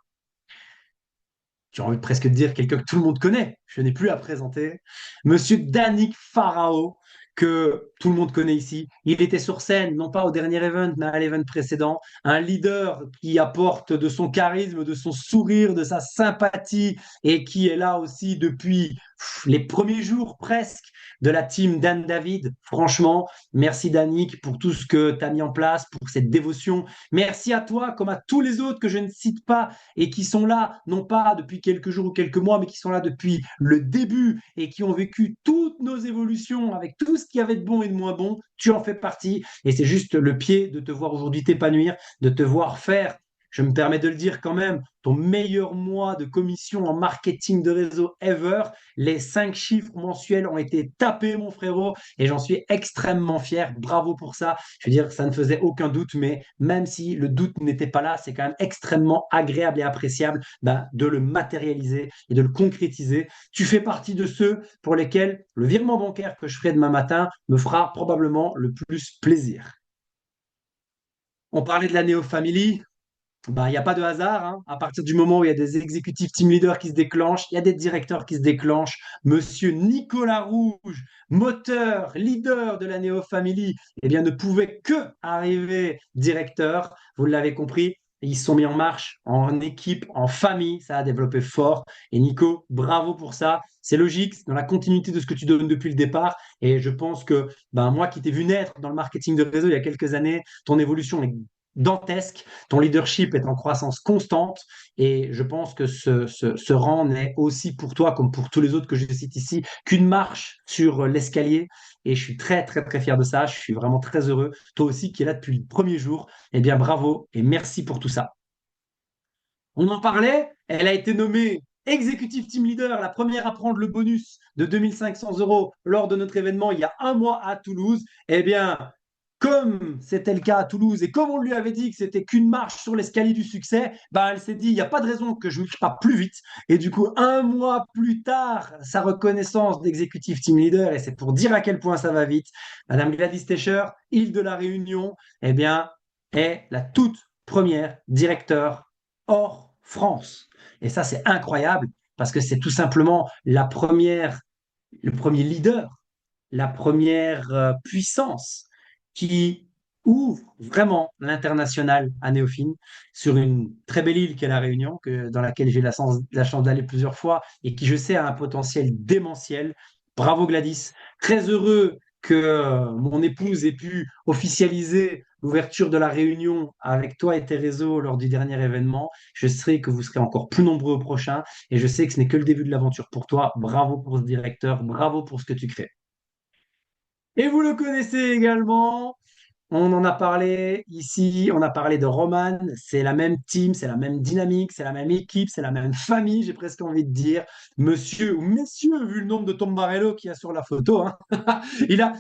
j'ai envie de presque dire quelqu'un que tout le monde connaît. Je n'ai plus à présenter. Monsieur Danick Farao, que tout le monde connaît ici. Il était sur scène, non pas au dernier event, mais à l'event précédent. Un leader qui apporte de son charisme, de son sourire, de sa sympathie et qui est là aussi depuis les premiers jours presque de la team Dan David. Franchement, merci Danick pour tout ce que tu as mis en place, pour cette dévotion. Merci à toi, comme à tous les autres que je ne cite pas et qui sont là, non pas depuis quelques jours ou quelques mois, mais qui sont là depuis le début et qui ont vécu toutes nos évolutions avec tout ce qu'il y avait de bon et de moins bon. Tu en fais partie et c'est juste le pied de te voir aujourd'hui t'épanouir, de te voir faire, je me permets de le dire quand même, ton meilleur mois de commission en marketing de réseau ever. Les 5 chiffres mensuels ont été tapés, mon frérot, et j'en suis extrêmement fier. Bravo pour ça. Je veux dire, ça ne faisait aucun doute, mais même si le doute n'était pas là, c'est quand même extrêmement agréable et appréciable de le matérialiser et de le concrétiser. Tu fais partie de ceux pour lesquels le virement bancaire que je ferai demain matin me fera probablement le plus plaisir. On parlait de la Neo Family. Il n'y a pas de hasard, hein. À partir du moment où il y a des exécutifs team leaders qui se déclenchent, il y a des directeurs qui se déclenchent. Monsieur Nicolas Rouge, moteur, leader de la Neo Family, eh bien, ne pouvait que arriver directeur. Vous l'avez compris, ils se sont mis en marche, en équipe, en famille. Ça a développé fort. Et Nico, bravo pour ça. C'est logique, c'est dans la continuité de ce que tu donnes depuis le départ. Et je pense que moi qui t'ai vu naître dans le marketing de réseau il y a quelques années, ton évolution est dantesque. Ton leadership est en croissance constante et je pense que ce rang n'est aussi pour toi, comme pour tous les autres que je cite ici, qu'une marche sur l'escalier. Et je suis très, très, très fier de ça. Je suis vraiment très heureux. Toi aussi, qui es là depuis le premier jour, eh bien, bravo et merci pour tout ça. On en parlait, elle a été nommée Executive Team Leader, la première à prendre le bonus de 2 500 € lors de notre événement il y a un mois à Toulouse. Eh bien, comme c'était le cas à Toulouse et comme on lui avait dit que c'était qu'une marche sur l'escalier du succès, elle s'est dit, il n'y a pas de raison que je ne marche pas plus vite. Et du coup, un mois plus tard, sa reconnaissance d'Executive Team Leader, et c'est pour dire à quel point ça va vite, Madame Gladys Techer, île de la Réunion, eh bien, est la toute première directeur hors France. Et ça, c'est incroyable parce que c'est tout simplement le premier leader, la première puissance qui ouvre vraiment l'international à Néophine sur une très belle île qu'est la Réunion, dans laquelle j'ai la chance d'aller plusieurs fois et qui, je sais, a un potentiel démentiel. Bravo Gladys. Très heureux que mon épouse ait pu officialiser l'ouverture de la Réunion avec toi et tes réseaux lors du dernier événement. Je sais que vous serez encore plus nombreux au prochain et je sais que ce n'est que le début de l'aventure pour toi. Bravo pour ce directeur, bravo pour ce que tu crées. Et vous le connaissez également, on en a parlé ici, on a parlé de Roman, c'est la même team, c'est la même dynamique, c'est la même équipe, c'est la même famille, j'ai presque envie de dire. Monsieur ou messieurs, vu le nombre de Tombarello qu'il y a sur la photo, hein.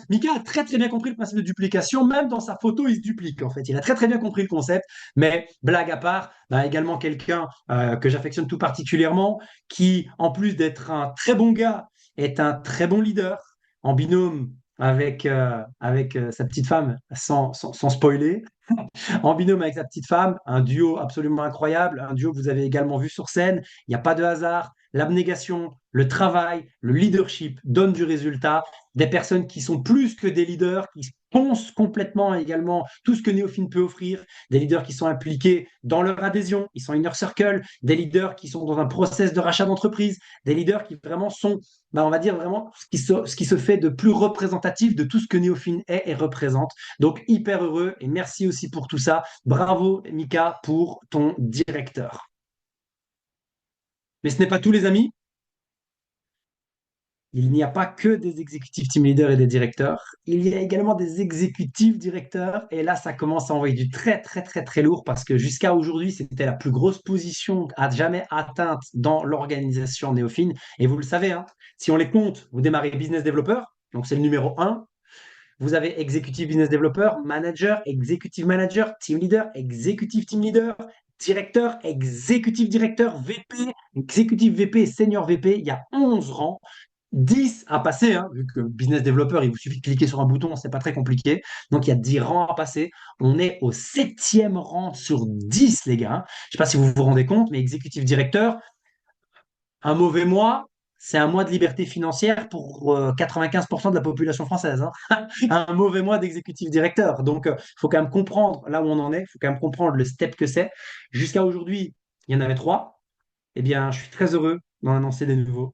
Mika a très très bien compris le principe de duplication, même dans sa photo, il se duplique en fait. Il a très très bien compris le concept, mais blague à part, également quelqu'un que j'affectionne tout particulièrement, qui en plus d'être un très bon gars, est un très bon leader en binôme avec sa petite femme, sans spoiler, en binôme avec sa petite femme, un duo absolument incroyable, un duo que vous avez également vu sur scène. Il n'y a pas de hasard. L'abnégation, le travail, le leadership donnent du résultat. Des personnes qui sont plus que des leaders, qui pensent complètement également tout ce que Néophine peut offrir. Des leaders qui sont impliqués dans leur adhésion, ils sont inner circle. Des leaders qui sont dans un process de rachat d'entreprise. Des leaders qui vraiment sont, on va dire vraiment ce qui se fait de plus représentatif de tout ce que Néophine est et représente. Donc hyper heureux et merci aussi pour tout ça. Bravo Mika pour ton directeur. Mais ce n'est pas tout les amis. Il n'y a pas que des exécutifs team leaders et des directeurs. Il y a également des exécutifs directeurs. Et là, ça commence à envoyer du très, très, très, très lourd parce que jusqu'à aujourd'hui, c'était la plus grosse position à jamais atteinte dans l'organisation Néophine. Et vous le savez, hein, si on les compte, vous démarrez business developer, donc c'est le numéro 1. Vous avez executive business developer, manager, executive manager, team leader, executive team leader, directeur, executive directeur, VP, executive VP, senior VP. Il y a 11 rangs. 10 à passer, hein, vu que business developer, il vous suffit de cliquer sur un bouton, c'est pas très compliqué. Donc il y a 10 rangs à passer. On est au 7e rang sur 10, les gars. Je sais pas si vous vous rendez compte, mais exécutif directeur, un mauvais mois, c'est un mois de liberté financière pour 95% de la population française, hein. Un mauvais mois d'exécutif directeur. Donc, il faut quand même comprendre là où on en est, il faut quand même comprendre le step que c'est. Jusqu'à aujourd'hui, il y en avait trois. Eh bien, je suis très heureux d'en annoncer des nouveaux.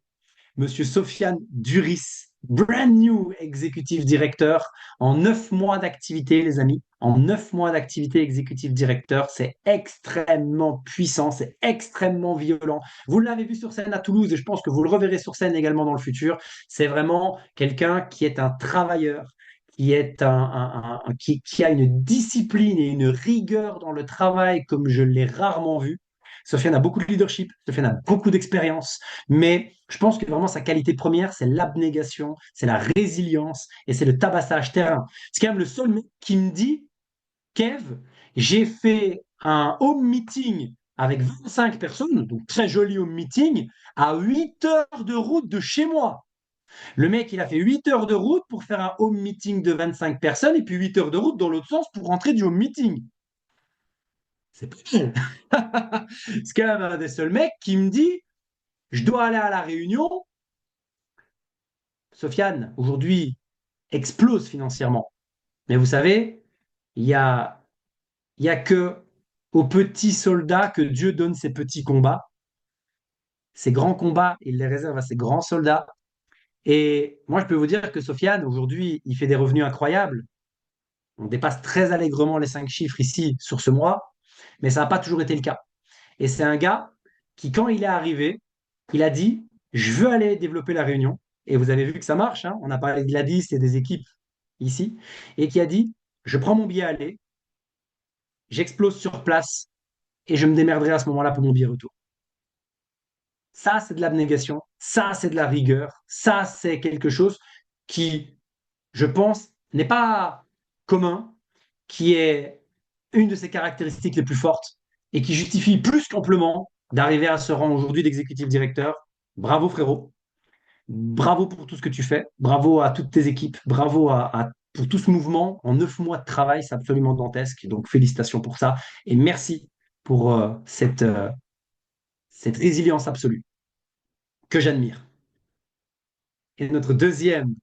Monsieur Sofiane Duris, brand new executive directeur, en 9 mois d'activité, les amis. En 9 mois d'activité executive directeur, c'est extrêmement puissant, c'est extrêmement violent. Vous l'avez vu sur scène à Toulouse et je pense que vous le reverrez sur scène également dans le futur. C'est vraiment quelqu'un qui est un travailleur, qui est qui a une discipline et une rigueur dans le travail comme je l'ai rarement vu. Sofiane a beaucoup de leadership, Sofiane a beaucoup d'expérience, mais je pense que vraiment sa qualité première, c'est l'abnégation, c'est la résilience et c'est le tabassage terrain. C'est quand même le seul mec qui me dit, Kev, j'ai fait un home meeting avec 25 personnes, donc très joli home meeting, à 8 heures de route de chez moi. Le mec, il a fait 8 heures de route pour faire un home meeting de 25 personnes et puis 8 heures de route dans l'autre sens pour rentrer du home meeting. C'est pas mal. C'est quand même un des seuls mecs qui me dit, je dois aller à la réunion. Sofiane, aujourd'hui, explose financièrement. Mais vous savez, il y a, il y a que aux petits soldats que Dieu donne ses petits combats. Ces grands combats, il les réserve à ses grands soldats. Et moi, je peux vous dire que Sofiane, aujourd'hui, il fait des revenus incroyables. On dépasse très allègrement les 5 chiffres ici sur ce mois, mais ça n'a pas toujours été le cas. Et c'est un gars qui, quand il est arrivé, il a dit, je veux aller développer la Réunion. Et vous avez vu que ça marche, hein. On a parlé de Gladys et des équipes ici. Et qui a dit, je prends mon billet aller, j'explose sur place et je me démerderai à ce moment-là pour mon billet retour. Ça, c'est de l'abnégation. Ça, c'est de la rigueur. Ça, c'est quelque chose qui, je pense, n'est pas commun, qui est une de ses caractéristiques les plus fortes et qui justifie plus qu'amplement d'arriver à ce rang aujourd'hui d'exécutif directeur. Bravo frérot, bravo pour tout ce que tu fais, bravo à toutes tes équipes, bravo pour tout ce mouvement. En 9 mois de travail, c'est absolument dantesque, donc félicitations pour ça et merci pour cette résilience absolue que j'admire. Et notre deuxième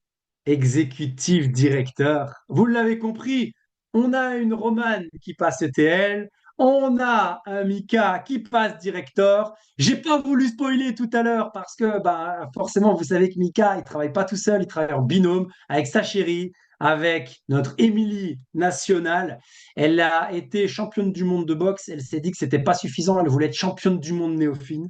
exécutif directeur. Vous l'avez compris, on a une Romane qui passe ETL, on a un Mika qui passe directeur. J'ai pas voulu spoiler tout à l'heure parce que bah, forcément, vous savez que Mika, il travaille pas tout seul, il travaille en binôme avec sa chérie, avec notre Émilie nationale. Elle a été championne du monde de boxe. Elle s'est dit que c'était pas suffisant. Elle voulait être championne du monde néophile.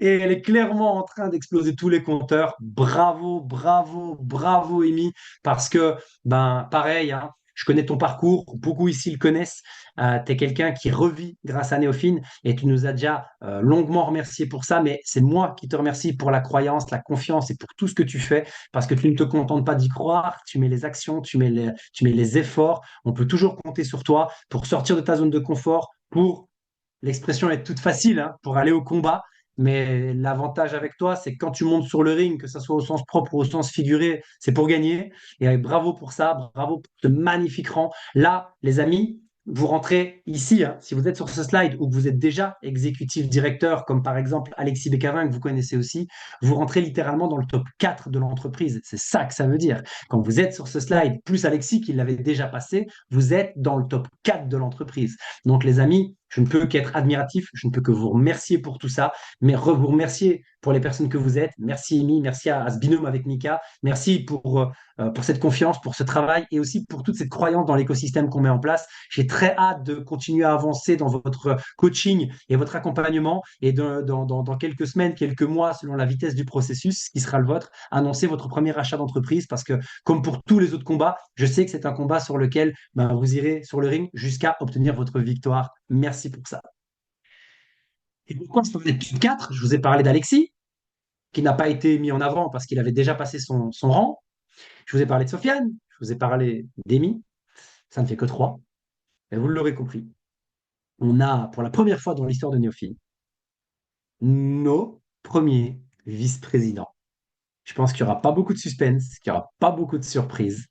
Et elle est clairement en train d'exploser tous les compteurs. Bravo, bravo, bravo, Amy, parce que, ben, pareil, hein, je connais ton parcours, beaucoup ici le connaissent. Tu es quelqu'un qui revit grâce à Néophine et tu nous as déjà longuement remercié pour ça, mais c'est moi qui te remercie pour la croyance, la confiance et pour tout ce que tu fais, parce que tu ne te contentes pas d'y croire, tu mets les actions, tu mets les efforts. On peut toujours compter sur toi pour sortir de ta zone de confort, pour l'expression est toute facile, hein, pour aller au combat. Mais l'avantage avec toi, c'est que quand tu montes sur le ring, que ce soit au sens propre ou au sens figuré, c'est pour gagner. Et bravo pour ça, bravo pour ce magnifique rang. Là, les amis, vous rentrez ici, hein, si vous êtes sur ce slide ou que vous êtes déjà exécutif directeur, comme par exemple Alexis Bécavin, que vous connaissez aussi, vous rentrez littéralement dans le top 4 de l'entreprise. C'est ça que ça veut dire. Quand vous êtes sur ce slide, plus Alexis qui l'avait déjà passé, vous êtes dans le top 4 de l'entreprise. Donc les amis, je ne peux qu'être admiratif, je ne peux que vous remercier pour tout ça, mais vous remercier pour les personnes que vous êtes. Merci Amy, merci à ce binôme avec Mika, merci pour cette confiance, pour ce travail et aussi pour toute cette croyance dans l'écosystème qu'on met en place. J'ai très hâte de continuer à avancer dans votre coaching et votre accompagnement et dans quelques semaines, quelques mois, selon la vitesse du processus qui sera le vôtre, annoncer votre premier achat d'entreprise parce que comme pour tous les autres combats, je sais que c'est un combat sur lequel ben, vous irez sur le ring jusqu'à obtenir votre victoire. Merci pour ça. Et pourquoi je parlais de 4? Je vous ai parlé d'Alexis, qui n'a pas été mis en avant parce qu'il avait déjà passé son rang. Je vous ai parlé de Sofiane, je vous ai parlé d'Amy. Ça ne fait que 3. Et vous l'aurez compris. On a, pour la première fois dans l'histoire de Néophile, nos premiers vice-présidents. Je pense qu'il n'y aura pas beaucoup de suspense, qu'il n'y aura pas beaucoup de surprises.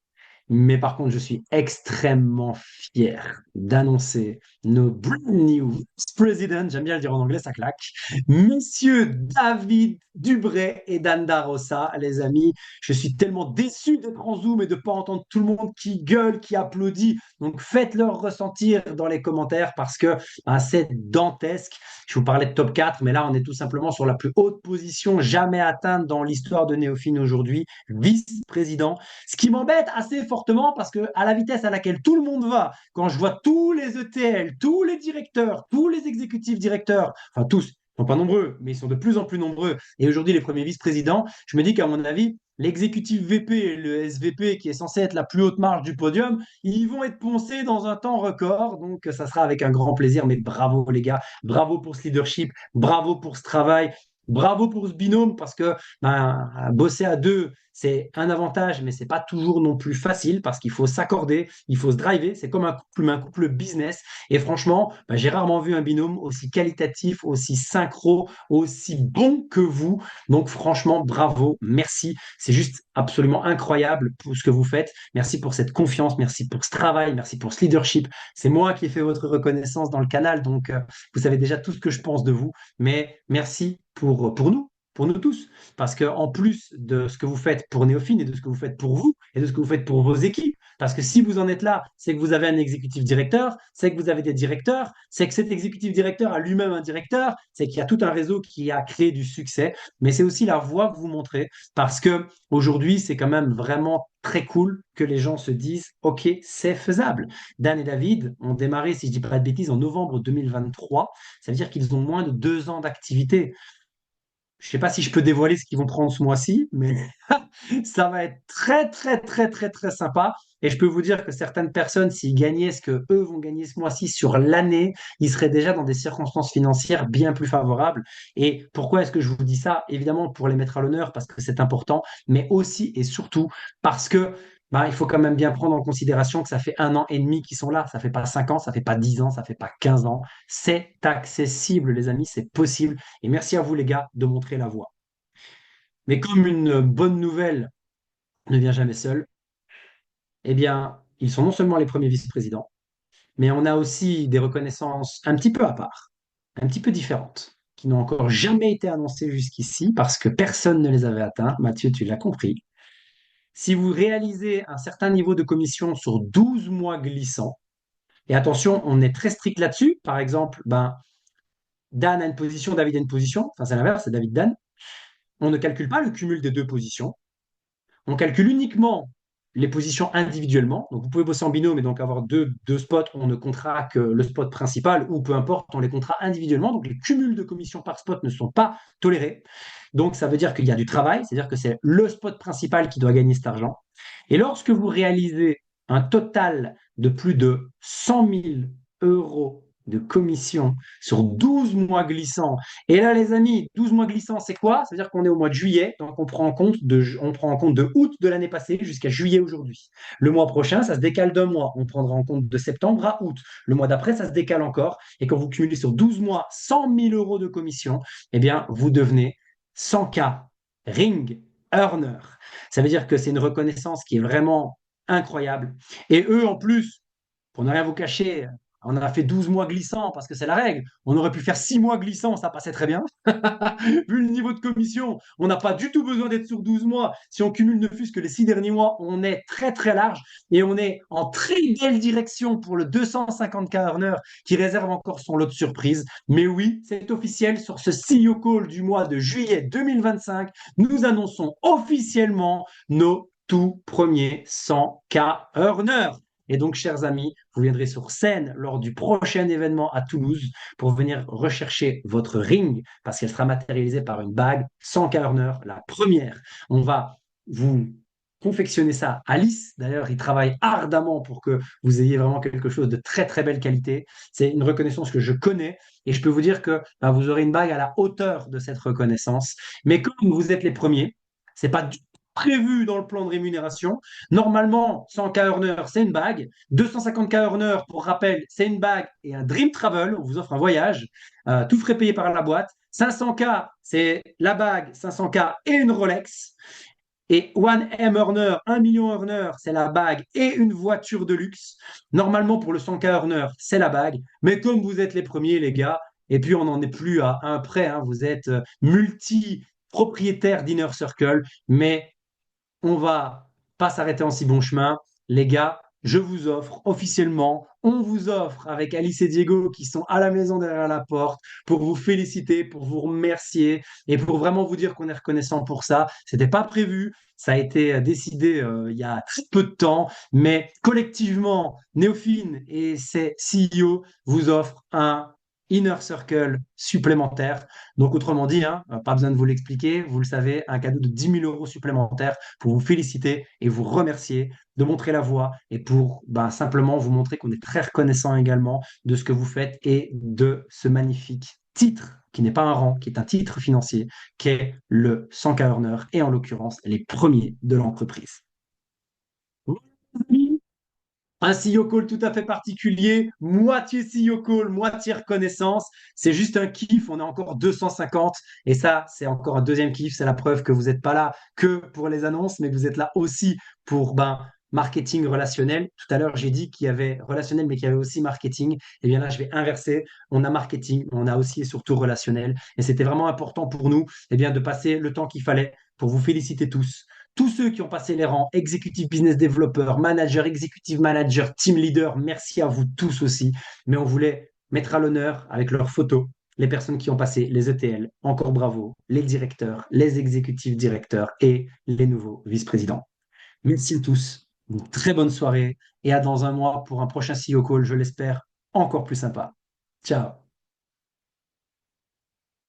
Mais par contre, je suis extrêmement fier d'annoncer nos brand new vice-president, j'aime bien le dire en anglais, ça claque, messieurs David Dubray et Dan Darossa, les amis. Je suis tellement déçu d'être en Zoom et de ne pas entendre tout le monde qui gueule, qui applaudit. Donc faites-leur ressentir dans les commentaires parce que c'est dantesque. Je vous parlais de top 4, mais là, on est tout simplement sur la plus haute position jamais atteinte dans l'histoire de Néophine aujourd'hui, vice-président. Ce qui m'embête assez fortement parce que à la vitesse à laquelle tout le monde va, quand je vois tous les ETL, tous les directeurs, tous les exécutifs directeurs, enfin tous, ils sont pas nombreux, mais ils sont de plus en plus nombreux, et aujourd'hui les premiers vice-présidents, je me dis qu'à mon avis, l'exécutif VP et le SVP, qui est censé être la plus haute marge du podium, ils vont être poncés dans un temps record. Donc, ça sera avec un grand plaisir. Mais bravo, les gars. Bravo pour ce leadership. Bravo pour ce travail. Bravo pour ce binôme parce que bosser à deux, c'est un avantage, mais c'est pas toujours non plus facile parce qu'il faut s'accorder, il faut se driver. C'est comme un couple business. Et franchement, j'ai rarement vu un binôme aussi qualitatif, aussi synchro, aussi bon que vous. Donc franchement, bravo, merci. C'est juste absolument incroyable pour ce que vous faites. Merci pour cette confiance, merci pour ce travail, merci pour ce leadership. C'est moi qui ai fait votre reconnaissance dans le canal, donc vous savez déjà tout ce que je pense de vous. Mais merci pour nous tous. Parce qu'en plus de ce que vous faites pour Néophine et de ce que vous faites pour vous et de ce que vous faites pour vos équipes, parce que si vous en êtes là, c'est que vous avez un exécutif directeur, c'est que vous avez des directeurs, c'est que cet exécutif directeur a lui-même un directeur, c'est qu'il y a tout un réseau qui a créé du succès, mais c'est aussi la voie que vous montrez, parce que aujourd'hui, c'est quand même vraiment très cool que les gens se disent, OK, c'est faisable. Dan et David ont démarré, si je ne dis pas de bêtises, en novembre 2023. Ça veut dire qu'ils ont moins de 2 ans d'activité. Je ne sais pas si je peux dévoiler ce qu'ils vont prendre ce mois-ci, mais ça va être très, très, très, très, très sympa. Et je peux vous dire que certaines personnes, s'ils gagnaient ce que eux vont gagner ce mois-ci sur l'année, ils seraient déjà dans des circonstances financières bien plus favorables. Et pourquoi est-ce que je vous dis ça? Évidemment, pour les mettre à l'honneur, parce que c'est important, mais aussi et surtout parce que il faut quand même bien prendre en considération que ça fait 1 an et demi qu'ils sont là. Ça fait pas 5 ans, ça fait pas 10 ans, ça fait pas 15 ans. C'est accessible, les amis, c'est possible. Et merci à vous, les gars, de montrer la voie. Mais comme une bonne nouvelle ne vient jamais seule, eh bien, ils sont non seulement les premiers vice-présidents, mais on a aussi des reconnaissances un petit peu à part, un petit peu différentes, qui n'ont encore jamais été annoncées jusqu'ici parce que personne ne les avait atteintes. Mathieu, tu l'as compris. Si vous réalisez un certain niveau de commission sur 12 mois glissants, et attention, on est très strict là-dessus. Par exemple, Dan a une position, David a une position. Enfin, c'est l'inverse, c'est David Dan. On ne calcule pas le cumul des deux positions. On calcule uniquement les positions individuellement. Donc, vous pouvez bosser en binôme et donc avoir deux spots. On ne comptera que le spot principal ou peu importe, on les comptera individuellement. Donc, les cumuls de commissions par spot ne sont pas tolérés. Donc, ça veut dire qu'il y a du travail, c'est-à-dire que c'est le spot principal qui doit gagner cet argent. Et lorsque vous réalisez un total de plus de 100 000 euros de commission sur 12 mois glissants. Et là, les amis, 12 mois glissants, c'est quoi? C'est-à-dire qu'on est au mois de juillet, donc on prend en compte de août de l'année passée jusqu'à juillet aujourd'hui. Le mois prochain, ça se décale d'un mois. On prendra en compte de septembre à août. Le mois d'après, ça se décale encore. Et quand vous cumulez sur 12 mois 100 000 euros de commission, eh bien, vous devenez 100K ring earner. Ça veut dire que c'est une reconnaissance qui est vraiment incroyable. Et eux, en plus, pour ne rien vous cacher, on a fait 12 mois glissants parce que c'est la règle. On aurait pu faire 6 mois glissants, ça passait très bien. Vu le niveau de commission, on n'a pas du tout besoin d'être sur 12 mois. Si on cumule ne fût-ce que les 6 derniers mois, on est très très large et on est en très belle direction pour le 250K earner qui réserve encore son lot de surprises. Mais oui, c'est officiel, sur ce CEO Call du mois de juillet 2025, nous annonçons officiellement nos tout premiers 100K earners. Et donc, chers amis, vous viendrez sur scène lors du prochain événement à Toulouse pour venir rechercher votre ring parce qu'elle sera matérialisée par une bague 100K earner, la première. On va vous confectionner ça. Alice, d'ailleurs, il travaille ardemment pour que vous ayez vraiment quelque chose de très, très belle qualité. C'est une reconnaissance que je connais et je peux vous dire que vous aurez une bague à la hauteur de cette reconnaissance. Mais comme vous êtes les premiers, c'est pas du prévu dans le plan de rémunération. Normalement, 100K earner, c'est une bague. 250K earner, pour rappel, c'est une bague et un Dream Travel. On vous offre un voyage, tout frais payé par la boîte. 500K, c'est la bague, 500K et une Rolex. Et One M Earner, 1 million Earner, c'est la bague et une voiture de luxe. Normalement, pour le 100K Earner, c'est la bague. Mais comme vous êtes les premiers, les gars, et puis on n'en est plus à un prêt, hein, vous êtes multi-propriétaire d'Inner Circle, mais on va pas s'arrêter en si bon chemin. Les gars, je vous offre officiellement, on vous offre avec Alice et Diego qui sont à la maison derrière la porte pour vous féliciter, pour vous remercier et pour vraiment vous dire qu'on est reconnaissant pour ça. C'était pas prévu, ça a été décidé il y a très peu de temps, mais collectivement, Néophine et ses CEO vous offrent un Inner Circle supplémentaire. Donc, autrement dit, hein, pas besoin de vous l'expliquer, vous le savez, un cadeau de 10 000 € supplémentaires pour vous féliciter et vous remercier de montrer la voie et pour ben, simplement vous montrer qu'on est très reconnaissant également de ce que vous faites et de ce magnifique titre qui n'est pas un rang, qui est un titre financier, qui est le 100K Earner et en l'occurrence les premiers de l'entreprise. Un CEO call tout à fait particulier, moitié CEO call, moitié reconnaissance. C'est juste un kiff. On est encore 250. Et ça, c'est encore un deuxième kiff. C'est la preuve que vous n'êtes pas là que pour les annonces, mais que vous êtes là aussi pour marketing relationnel. Tout à l'heure, j'ai dit qu'il y avait relationnel, mais qu'il y avait aussi marketing. Et bien là, je vais inverser. On a marketing, mais on a aussi et surtout relationnel. Et c'était vraiment important pour nous de passer le temps qu'il fallait pour vous féliciter tous ceux qui ont passé les rangs, executive business developer, manager, executive manager, team leader, merci à vous tous aussi. Mais on voulait mettre à l'honneur avec leurs photos les personnes qui ont passé les ETL, encore bravo, les directeurs, les exécutifs directeurs et les nouveaux vice-présidents. Merci à tous, une très bonne soirée et à dans un mois pour un prochain CEO Call, je l'espère, encore plus sympa. Ciao.